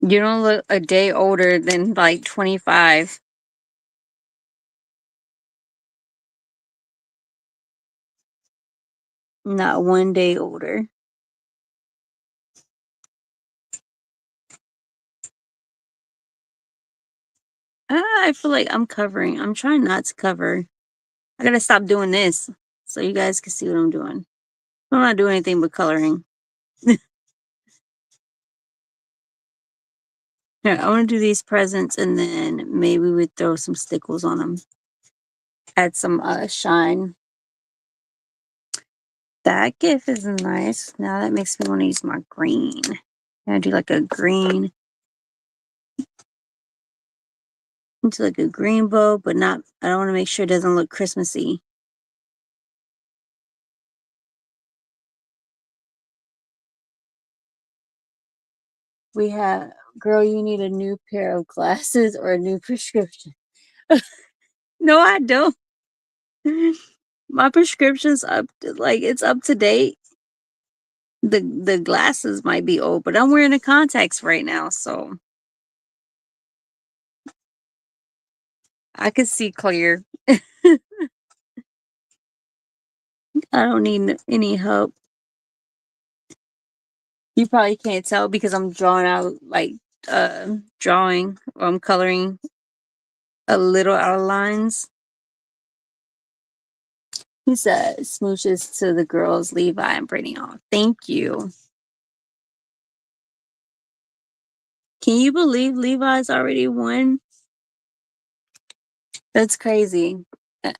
You don't look a day older than like 25. Not one day older. I feel like I'm covering. I'm trying not to cover. I gotta stop doing this so you guys can see what I'm doing. I'm not doing anything but coloring. Here, I want to do these presents and then maybe we throw some stickles on them. Add some shine. That gift is nice. Now that makes me want to use my green. I do like a green. Into like a green bow, but not. I don't want to make sure it doesn't look Christmassy. We have, girl, you need a new pair of glasses or a new prescription. No, I don't. My prescription's like it's up to date. The glasses might be old, but I'm wearing the contacts right now, so I can see clear. I don't need any help. You probably can't tell because I'm drawing out like drawing or I'm coloring a little out of lines. He said smooches to the girls, Levi and Brittany. Oh, thank you. Can you believe Levi's already won? That's crazy. Uh,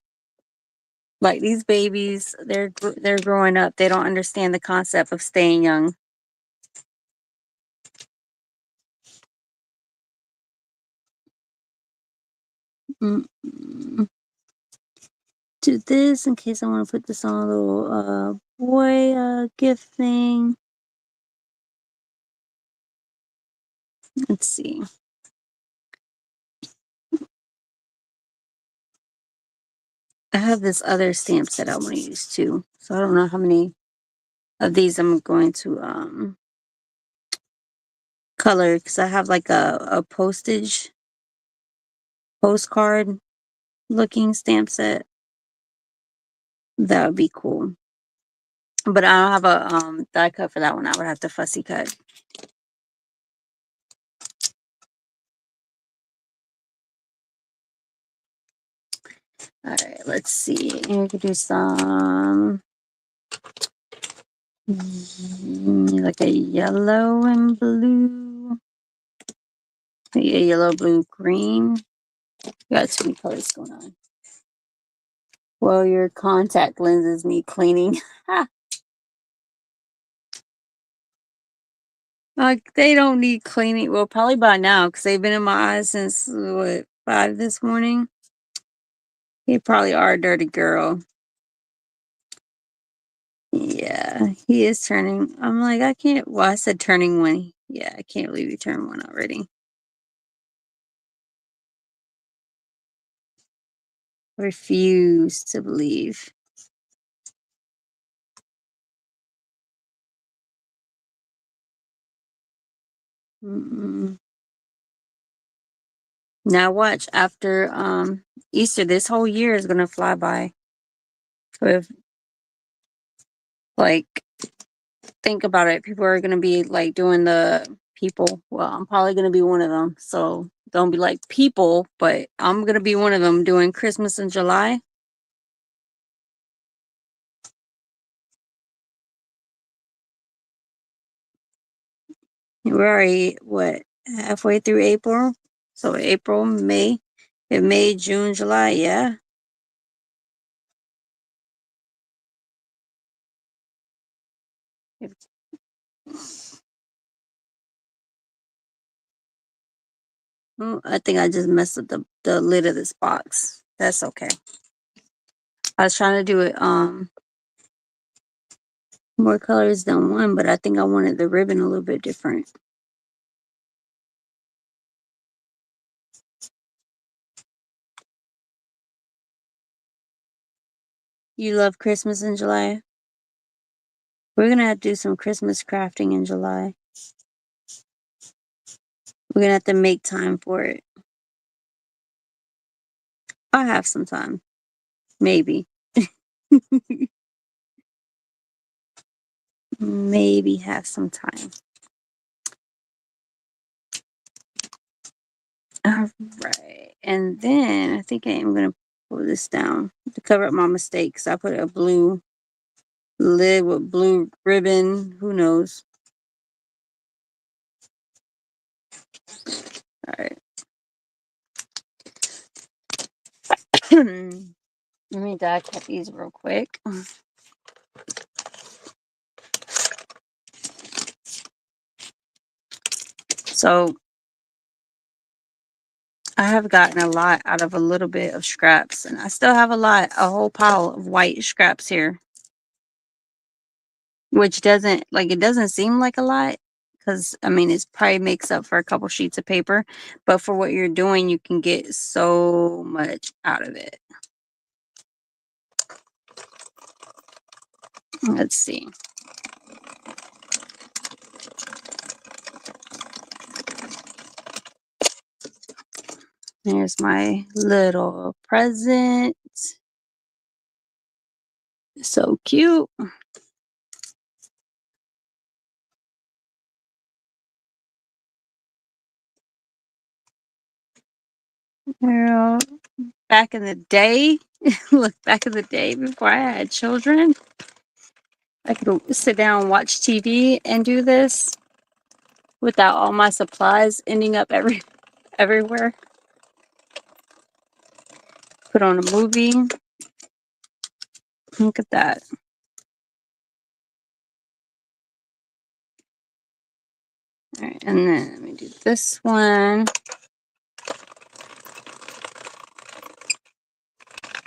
Like these babies, they're growing up. They don't understand the concept of staying young. Mm-mm. Do this in case I want to put this on a little boy gift thing. Let's see. I have this other stamp set I want to use too. So I don't know how many of these I'm going to color because I have like a postage postcard looking stamp set. That would be cool. But I don't have a die cut for that one. I would have to fussy cut. All right, let's see. We could do some like a yellow and blue. Maybe a yellow, blue, green. We got too many colors going on. Well, your contact lenses need cleaning. Like they don't need cleaning. Well, probably by now because they've been in my eyes since what 5 this morning. They probably are a dirty girl. Yeah, he is turning. I'm like, I can't. Well, I said turning 1. Yeah, I can't believe you turned 1 already. Refuse to believe. Mm-mm. Now watch after Easter. This whole year is gonna fly by. If like think about it, people are gonna be like doing the people. Well, I'm probably gonna be one of them. So don't be like people, but I'm gonna be one of them doing Christmas in July. We're already what halfway through April. So April, May, in May, June, July. Yeah. If- I think I just messed up the lid of this box. That's okay. I was trying to do it more colors than one, but I think I wanted the ribbon a little bit different. You love Christmas in July? We're gonna have to do some Christmas crafting in July. We're gonna have to make time for it. I'll have some time. Maybe. Maybe have some time. All right. And then I think I am going to pull this down to cover up my mistakes. I put a blue lid with blue ribbon. Who knows? All right. Let me die cut these real quick. So I have gotten a lot out of a little bit of scraps, and I still have a whole pile of white scraps here, which it doesn't seem like a lot because I mean, it probably makes up for a couple sheets of paper, but for what you're doing, you can get so much out of it. Let's see. Here's my little present. So cute. Girl, back in the day, look, back in the day before I had children, I could sit down and watch TV and do this without all my supplies ending up everywhere. Put on a movie. Look at that. All right, and then let me do this one.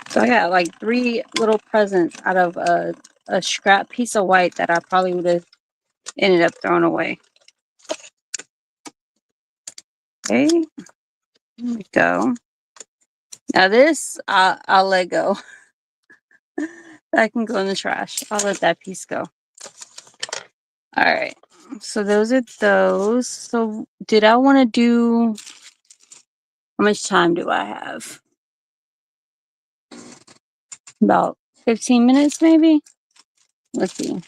So I got like 3 little presents out of a scrap piece of white that I probably would have ended up throwing away. Okay, here we go. Now this, I'll let go. That can go in the trash. I'll let that piece go. All right. So those are those. So did I want to do, how much time do I have? About 15 minutes maybe? Let's see.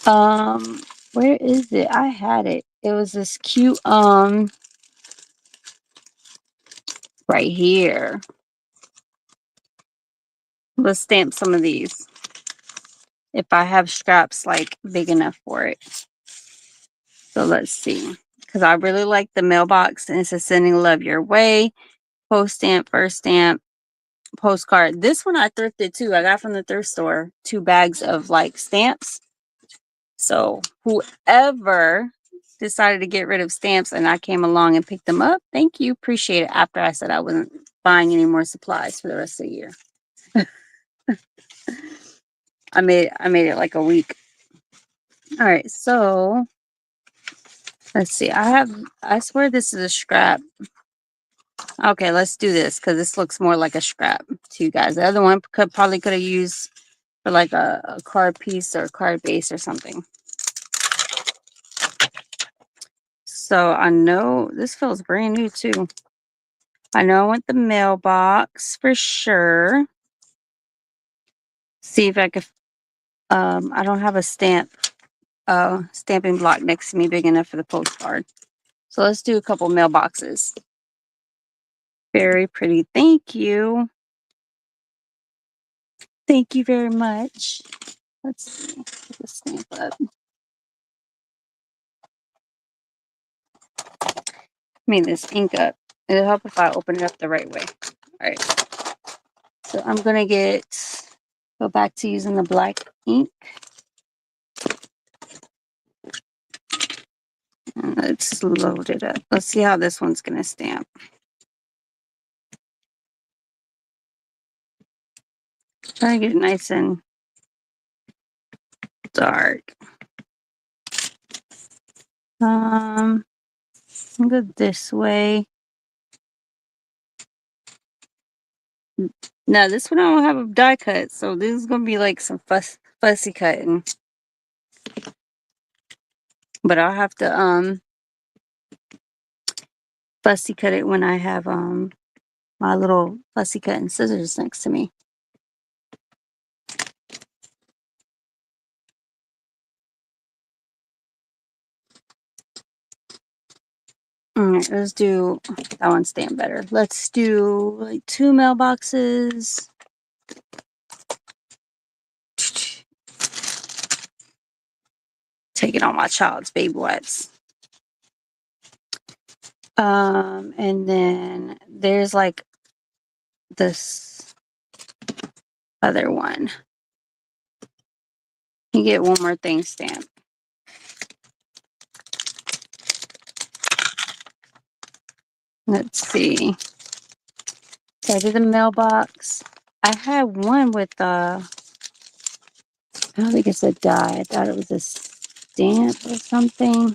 Where is it? I had it. It was this cute, right here. Let's stamp some of these. If I have scraps like big enough for it. So let's see. Because I really like the mailbox and it says sending love your way. Post stamp, first stamp, postcard. This one I thrifted too. I got from the thrift store 2 bags of like stamps. So whoever decided to get rid of stamps and I came along and picked them up, thank you. Appreciate it. After I said I wasn't buying any more supplies for the rest of the year. I made it like a week. All right, so let's see. I swear this is a scrap. Okay, let's do this because this looks more like a scrap to you guys. The other one could have used for like a card piece or card base or something. So I know this feels brand new too. I know I want the mailbox for sure. See if I could. I don't have a stamping block next to me big enough for the postcard. So let's do a couple mailboxes. Very pretty. Thank you. Thank you very much. Let's see. Put the stamp up. This ink up. It'll help if I open it up the right way. All right. So I'm gonna go back to using the black ink. And let's load it up. Let's see how this one's gonna stamp. Try to get it nice and dark. I'll go this way. Now this one I don't have a die cut, so this is gonna be like some fussy cutting. But I'll have to fussy cut it when I have my little fussy cutting scissors next to me. All right, let's do that one stand better. Let's do like 2 mailboxes. Taking all my child's baby wipes. And then there's like this other one. You get one more thing stamped. Let's see. So I did the mailbox. I had one with I don't think it's a die. I thought it was a stamp or something.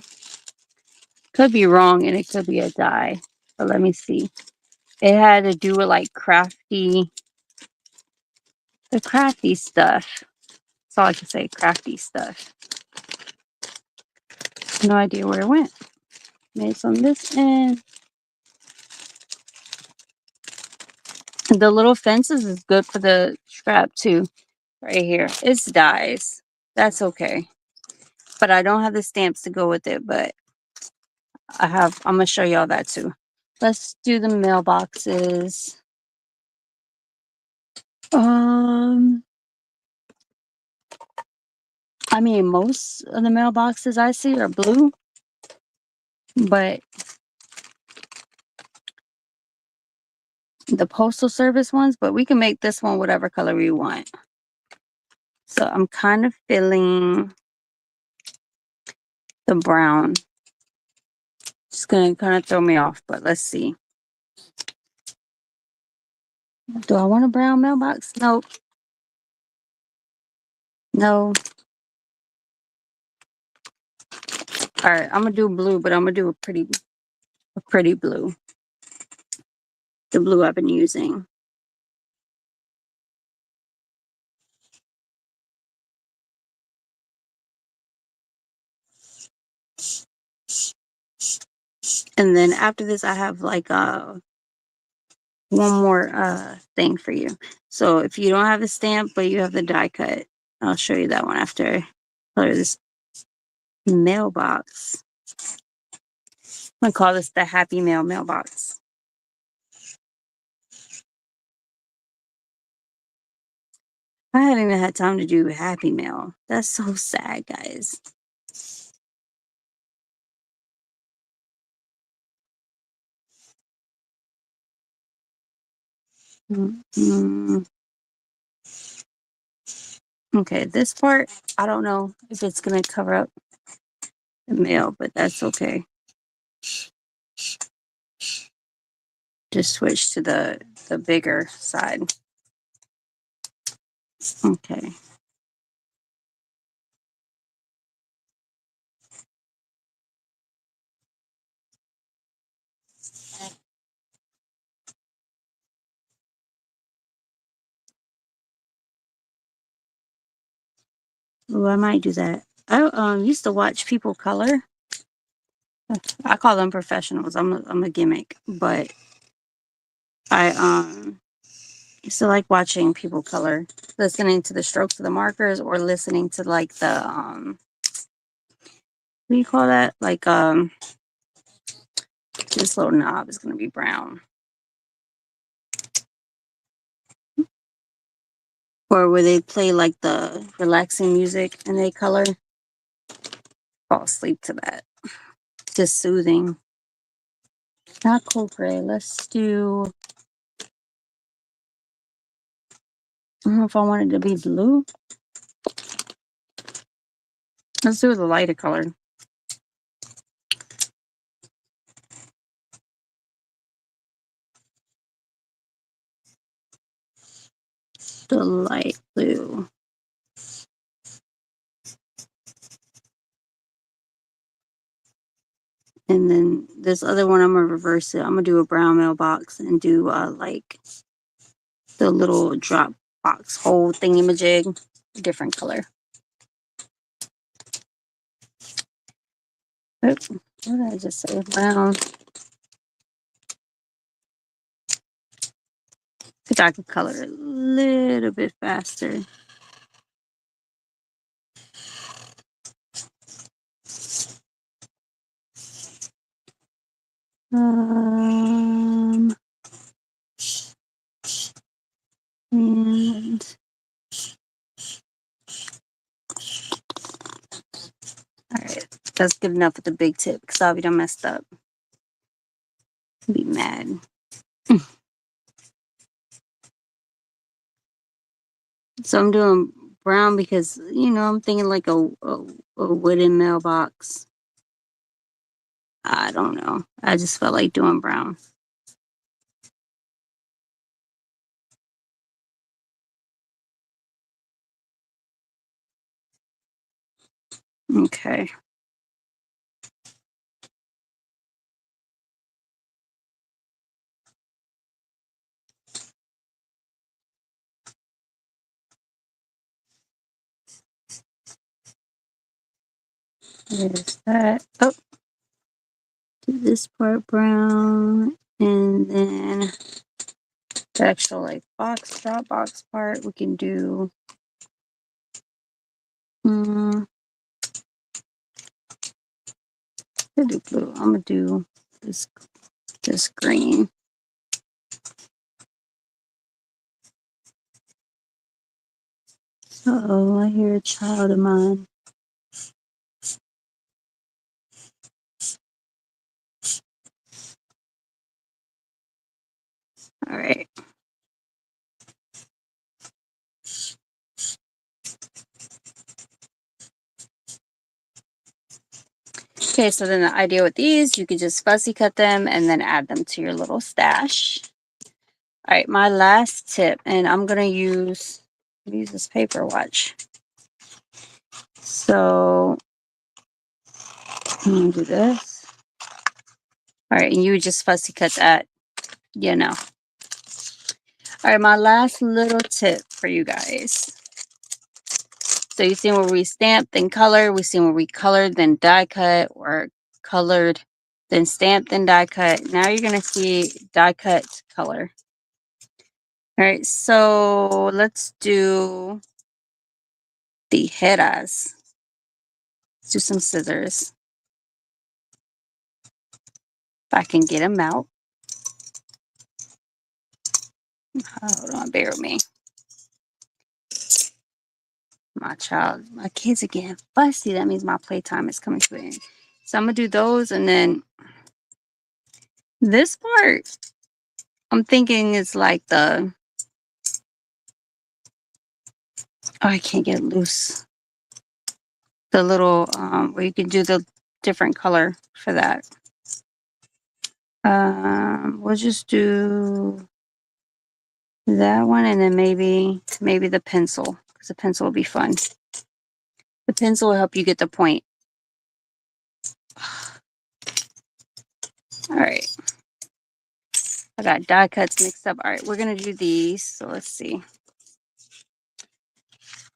Could be wrong, and it could be a die. But let me see. It had to do with like the crafty stuff. That's all I can say, crafty stuff. No idea where it went. Maybe it's on this end. The little fences is good for the strap too. Right here. It's dies. That's okay. But I don't have the stamps to go with it, but I'm gonna show y'all that too. Let's do the mailboxes. I mean, most of the mailboxes I see are blue, but the postal service ones, but we can make this one whatever color we want. So I'm kind of feeling the brown. It's gonna kind of throw me off, but let's see. Do I want a brown mailbox? Nope. No. All right, I'm gonna do blue, but I'm gonna do a pretty blue. The blue I've been using. And then after this, I have like one more thing for you. So if you don't have the stamp, but you have the die cut, I'll show you that one after I color this mailbox. I'm gonna call this the Happy Mail mailbox. I haven't even had time to do Happy Mail. That's so sad, guys. Mm-hmm. Okay, this part, I don't know if it's gonna cover up the mail, but that's okay. Just switch to the bigger side. Okay. Oh, I might do that. I used to watch people color. I call them professionals. I'm a gimmick, but I used to like watching people color, listening to the strokes of the markers, or listening to like the what do you call that? Like this little knob is gonna be brown, or where they play like the relaxing music and they color. Fall asleep to that. Just soothing. Not cold gray. Let's do. I don't know if I want it to be blue. Let's do the lighter color. The light blue. And then this other one, I'm gonna reverse it. I'm gonna do a brown mailbox and do like the little drop box hole thingy-majig, different color. Oops, what did I just say? Brown. I think I could color it a little bit faster. And all right, that's good enough with the big tip because I'll be done messed up. I'll be mad. So I'm doing brown because, you know, I'm thinking like a wooden mailbox. I don't know. I just felt like doing brown. Okay. There's that. Oh, do this part brown. And then the actual like drop box part we can do. I'm gonna do blue. I'm gonna do this green. Uh-oh, I hear a child of mine. All right. Okay, so then the idea with these, you could just fussy cut them and then add them to your little stash. All right, my last tip, and I'm gonna use this paper, watch. So I'm gonna do this. All right, and you would just fussy cut that, you know. All right, my last little tip for you guys. So you see where we stamped, then color. We see where we colored, then die cut, or colored, then stamped, then die cut. Now you're gonna see die cut color. All right, so let's do tijeras. Let's do some scissors. If I can get them out. Hold on, bear with me. My kids are getting fussy. That means my playtime is coming to an end. So I'm gonna do those, and then this part, I'm thinking is like the, oh, I can't get it loose. The little, where you can do the different color for that. We'll just do that one, and then maybe the pencil, because the pencil will be fun. The pencil will help you get the point. All right. I got die cuts mixed up. All right, we're going to do these. So let's see.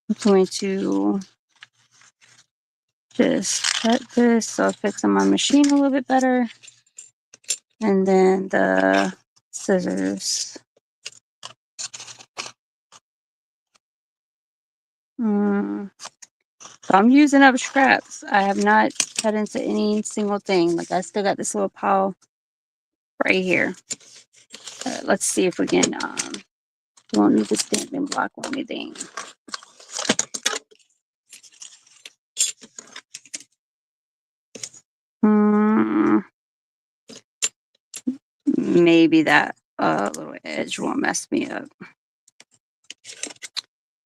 I'm going to just cut this so it fits on my machine a little bit better. And then the scissors. So I'm using up scraps. I have not cut into any single thing. Like I still got this little pile right here. Let's see if we can, we won't need the stamping block or anything. Maybe that little edge won't mess me up.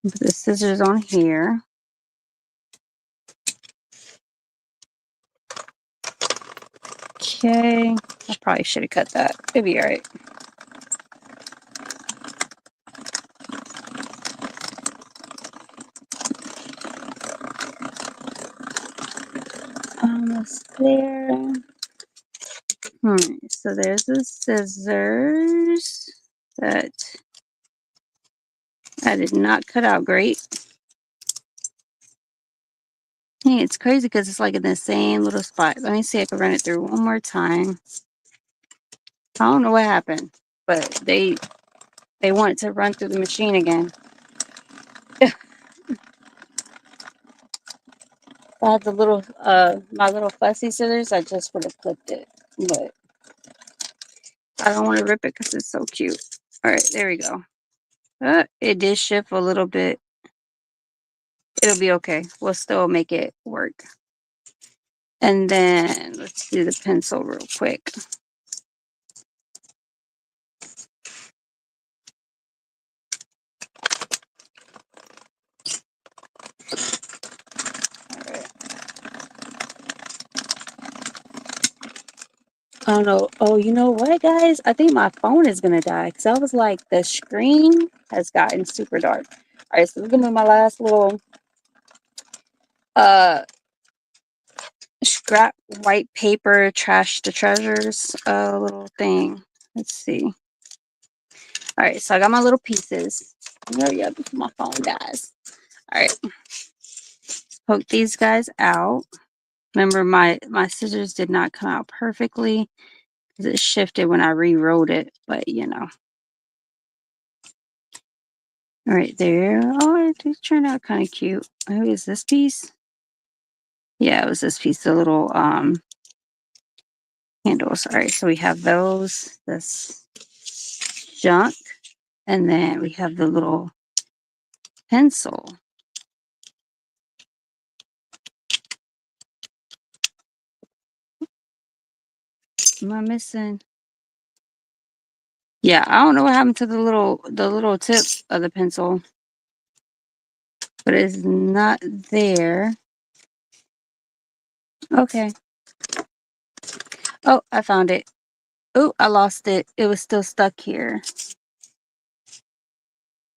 Put the scissors on here. Okay, I probably should have cut that. It'll be all right. Almost there. So there's the scissors that That did not cut out great. Hey, it's crazy because it's like in the same little spot. Let me see if I can run it through one more time. I don't know what happened, but they want it to run through the machine again. If I had the little my little fussy scissors, I just would have clipped it. But I don't want to rip it because it's so cute. All right, there we go. It did shift a little bit. It'll be okay. We'll still make it work. And then let's do the pencil real quick. I don't know. Oh, you know what, guys? I think my phone is gonna die because I was like, the screen has gotten super dark. All right, so this is gonna be my last little uh scrap white paper trash the treasures little thing. Let's see. All right, so I got my little pieces. Hurry up before my phone dies. All right, poke these guys out. Remember, my scissors did not come out perfectly because it shifted when I rewrote it, but you know. Right there. Oh, it turned out kind of cute. Who is this piece? Yeah, it was this piece, the little handles. All right, so we have those, this junk, and then we have the little pencil. Am I missing? Yeah, I don't know what happened to the little tip of the pencil, but it's not there. Okay. Oh, I found it. Oh, I lost it. It was still stuck here.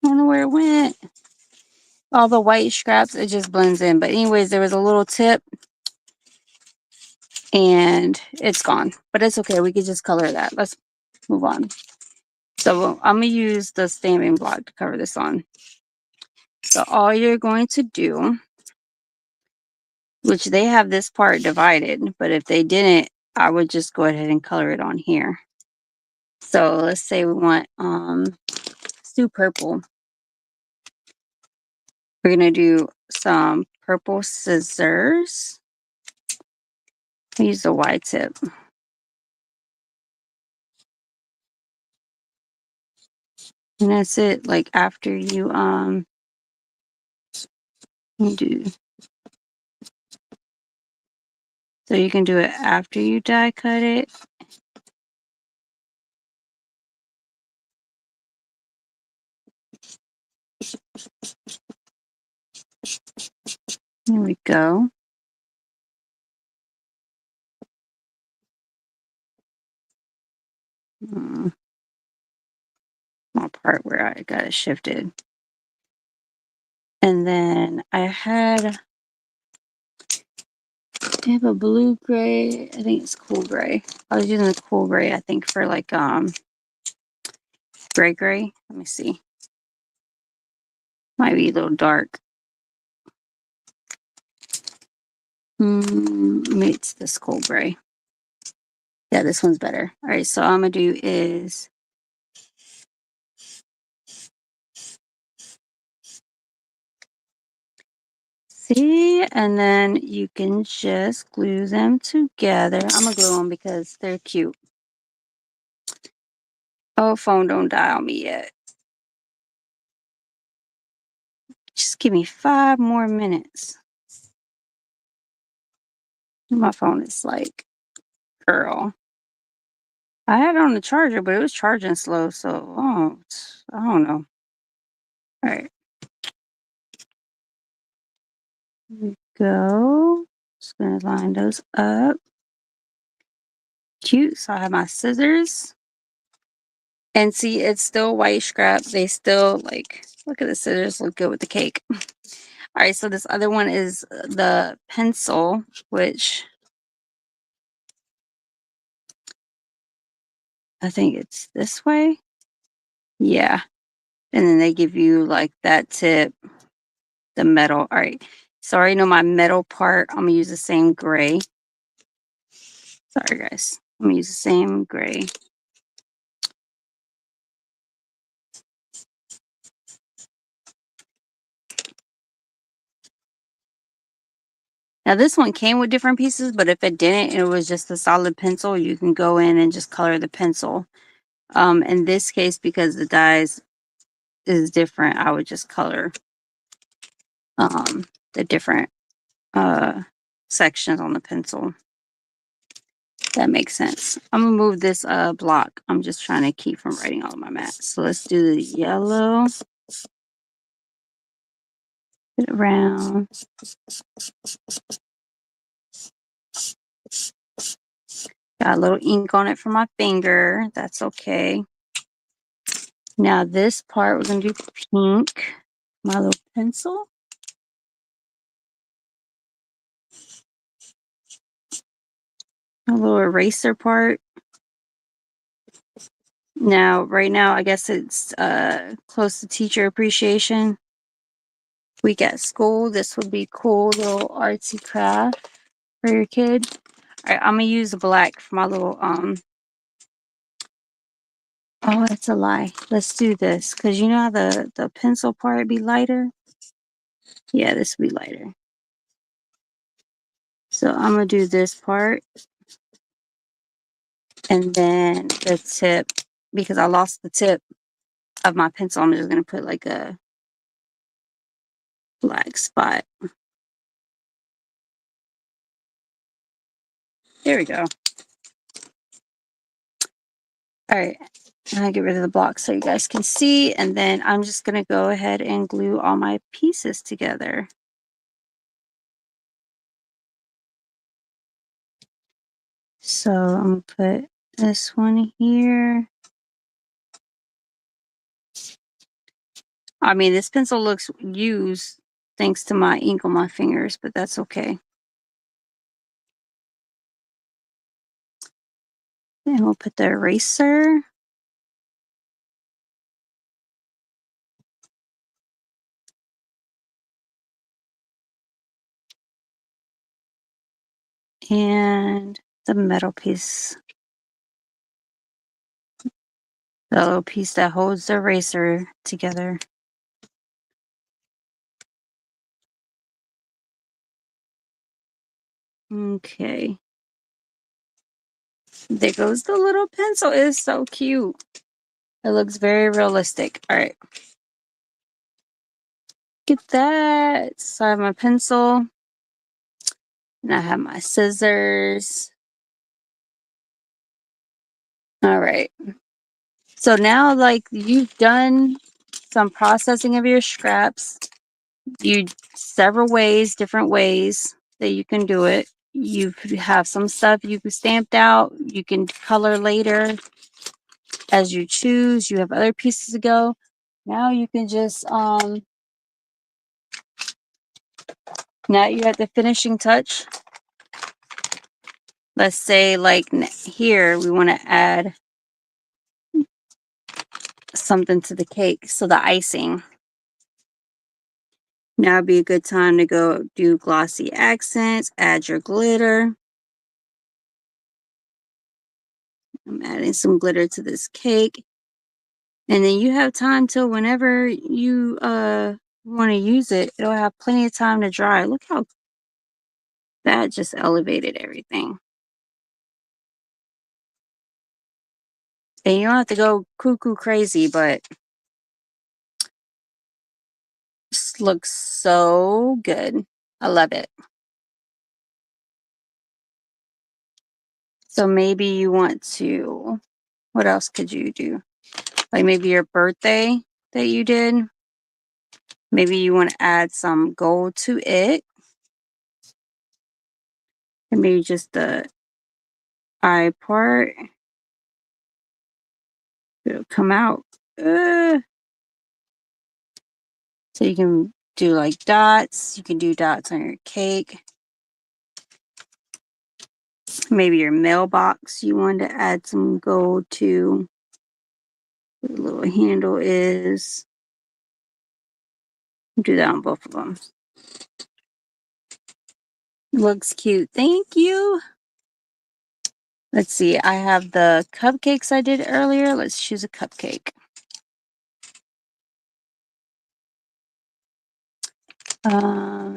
I don't know where it went. All the white scraps, it just blends in. But anyways, there was a little tip and it's gone. But it's okay. We could just color that. Let's move on. So I'm going to use the stamping block to cover this on. So all you're going to do, which they have this part divided, but if they didn't, I would just go ahead and color it on here. So let's say we want let's do purple. We're going to do some purple scissors. Use the wide tip. And that's it. Like after you do, so you can do it after you die cut it. There we go. Small part where I got it shifted. And then I had, I have a blue gray. I think it's cool gray. I was using the cool gray, I think, for like gray. Let me see. Might be a little dark. Maybe it's this cool gray. Yeah, this one's better. All right, so all I'm gonna do is see, and then you can just glue them together. I'm gonna glue them because they're cute. Oh, phone, don't die on me yet. Just give me 5 more minutes. My phone is like, girl. I had it on the charger, but it was charging slow, so I don't know. All right. Here we go. Just gonna line those up. Cute. So I have my scissors. And see, it's still white scrap. They still like, look at the scissors, look good with the cake. All right, so this other one is the pencil, which I think it's this way. Yeah. And then they give you like that tip, the metal. All right. So I already know my metal part. I'm gonna use the same gray. Sorry guys. I'm gonna use the same gray. Now this one came with different pieces, but if it didn't, it was just a solid pencil, you can go in and just color the pencil. In this case, because the dies is different, I would just color the different sections on the pencil. That makes sense. I'm gonna move this block. I'm just trying to keep from writing all of my math. So let's do the yellow. Put it around. Got a little ink on it for my finger. That's okay. Now this part we're gonna do pink. My little pencil. A little eraser part. Now, right now, I guess it's close to teacher appreciation week at school. This would be cool little artsy craft for your kid. All right, I'm gonna use black for my little oh, that's a lie. Let's do this because you know how the pencil part be lighter. Yeah, this will be lighter. So I'm gonna do this part, and then the tip, because I lost the tip of my pencil. I'm just gonna put like a black spot. There we go. All right, I'll get rid of the block so you guys can see, and then I'm just gonna go ahead and glue all my pieces together. So I'm gonna put this one here. I mean, this pencil looks used thanks to my ink on my fingers, but that's okay. And we'll put the eraser. And the metal piece. The little piece that holds the eraser together. Okay. There goes the little pencil. It is so cute. It looks very realistic. All right. Get that. So I have my pencil. And I have my scissors. All right. So now, like, you've done some processing of your scraps. You several ways, different ways that you can do it. You have some stuff you can stamped out. You can color later as you choose. You have other pieces to go. Now you can just now you have the finishing touch. Let's say like here we want to add something to the cake, so the icing. Now would be a good time to go do glossy accents, add your glitter. I'm adding some glitter to this cake. And then you have time till whenever you want to use it. It'll have plenty of time to dry. Look how that just elevated everything. And you don't have to go cuckoo crazy, but this looks so good. I love it. So maybe you want to, what else could you do? Like maybe your birthday that you did. Maybe you want to add some gold to it. And maybe just the eye part. It'll come out. So you can do like dots. You can do dots on your cake. Maybe your mailbox. You want to add some gold to where the little handle is. Do that on both of them. Looks cute. Thank you. Let's see. I have the cupcakes I did earlier. Let's choose a cupcake.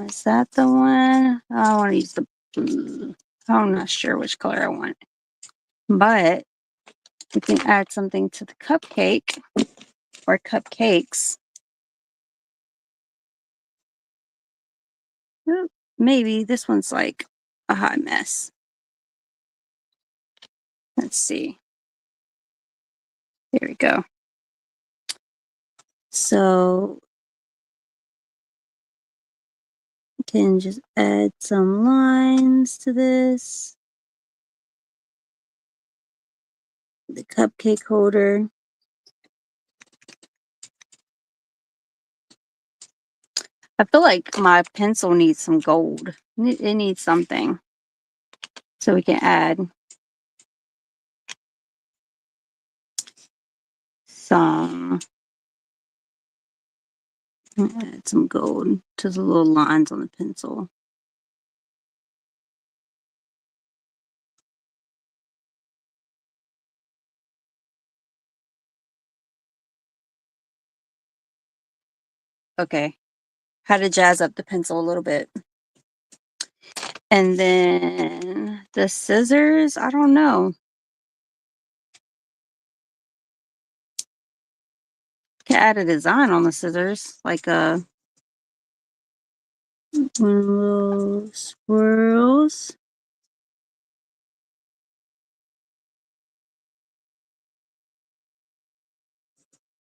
Is that the one? I want to use the blue. I'm not sure which color I want. But we can add something to the cupcake or cupcakes. Maybe this one's like a hot mess. Let's see. There we go. So we can just add some lines to this. The cupcake holder. I feel like my pencil needs some gold. It needs something. So we can add some gold to the little lines on the pencil. Okay. How to jazz up the pencil a little bit. And then the scissors, I don't know. Can add a design on the scissors, like one of those swirls.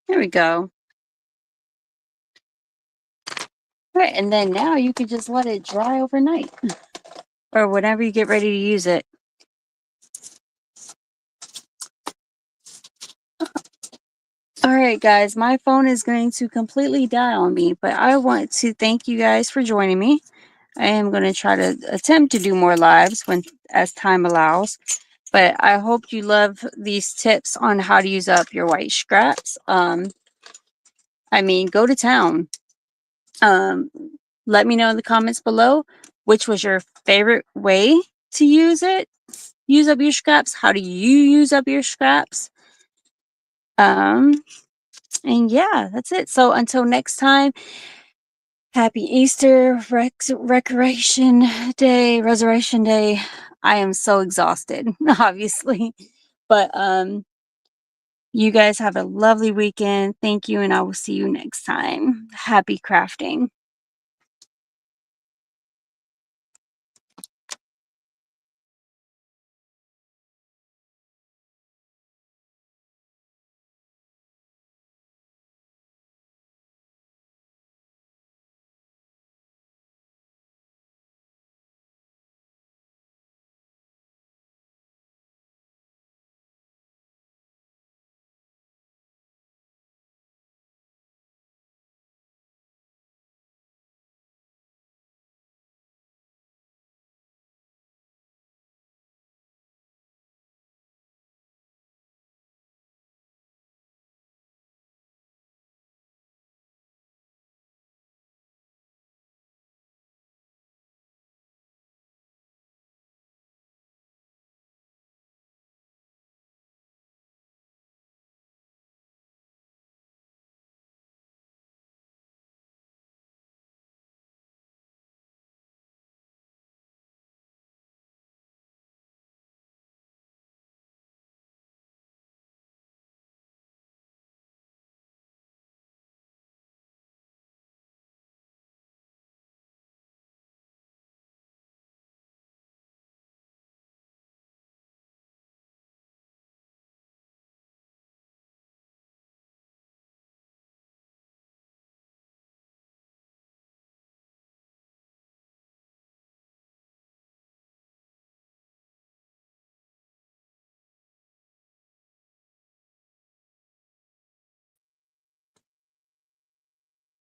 There we go. All right, and then now you can just let it dry overnight or whenever you get ready to use it. All right, guys, my phone is going to completely die on me, but I want to thank you guys for joining me. I am going to try to attempt to do more lives as time allows, but I hope you love these tips on how to use up your white scraps. I mean, go to town. Let me know in the comments below which was your favorite way to use up your scraps. How do you use up your scraps? And yeah, that's it. So until next time, happy Easter, Resurrection Day. I am so exhausted, obviously. But you guys have a lovely weekend. Thank you, and I will see you next time. Happy crafting.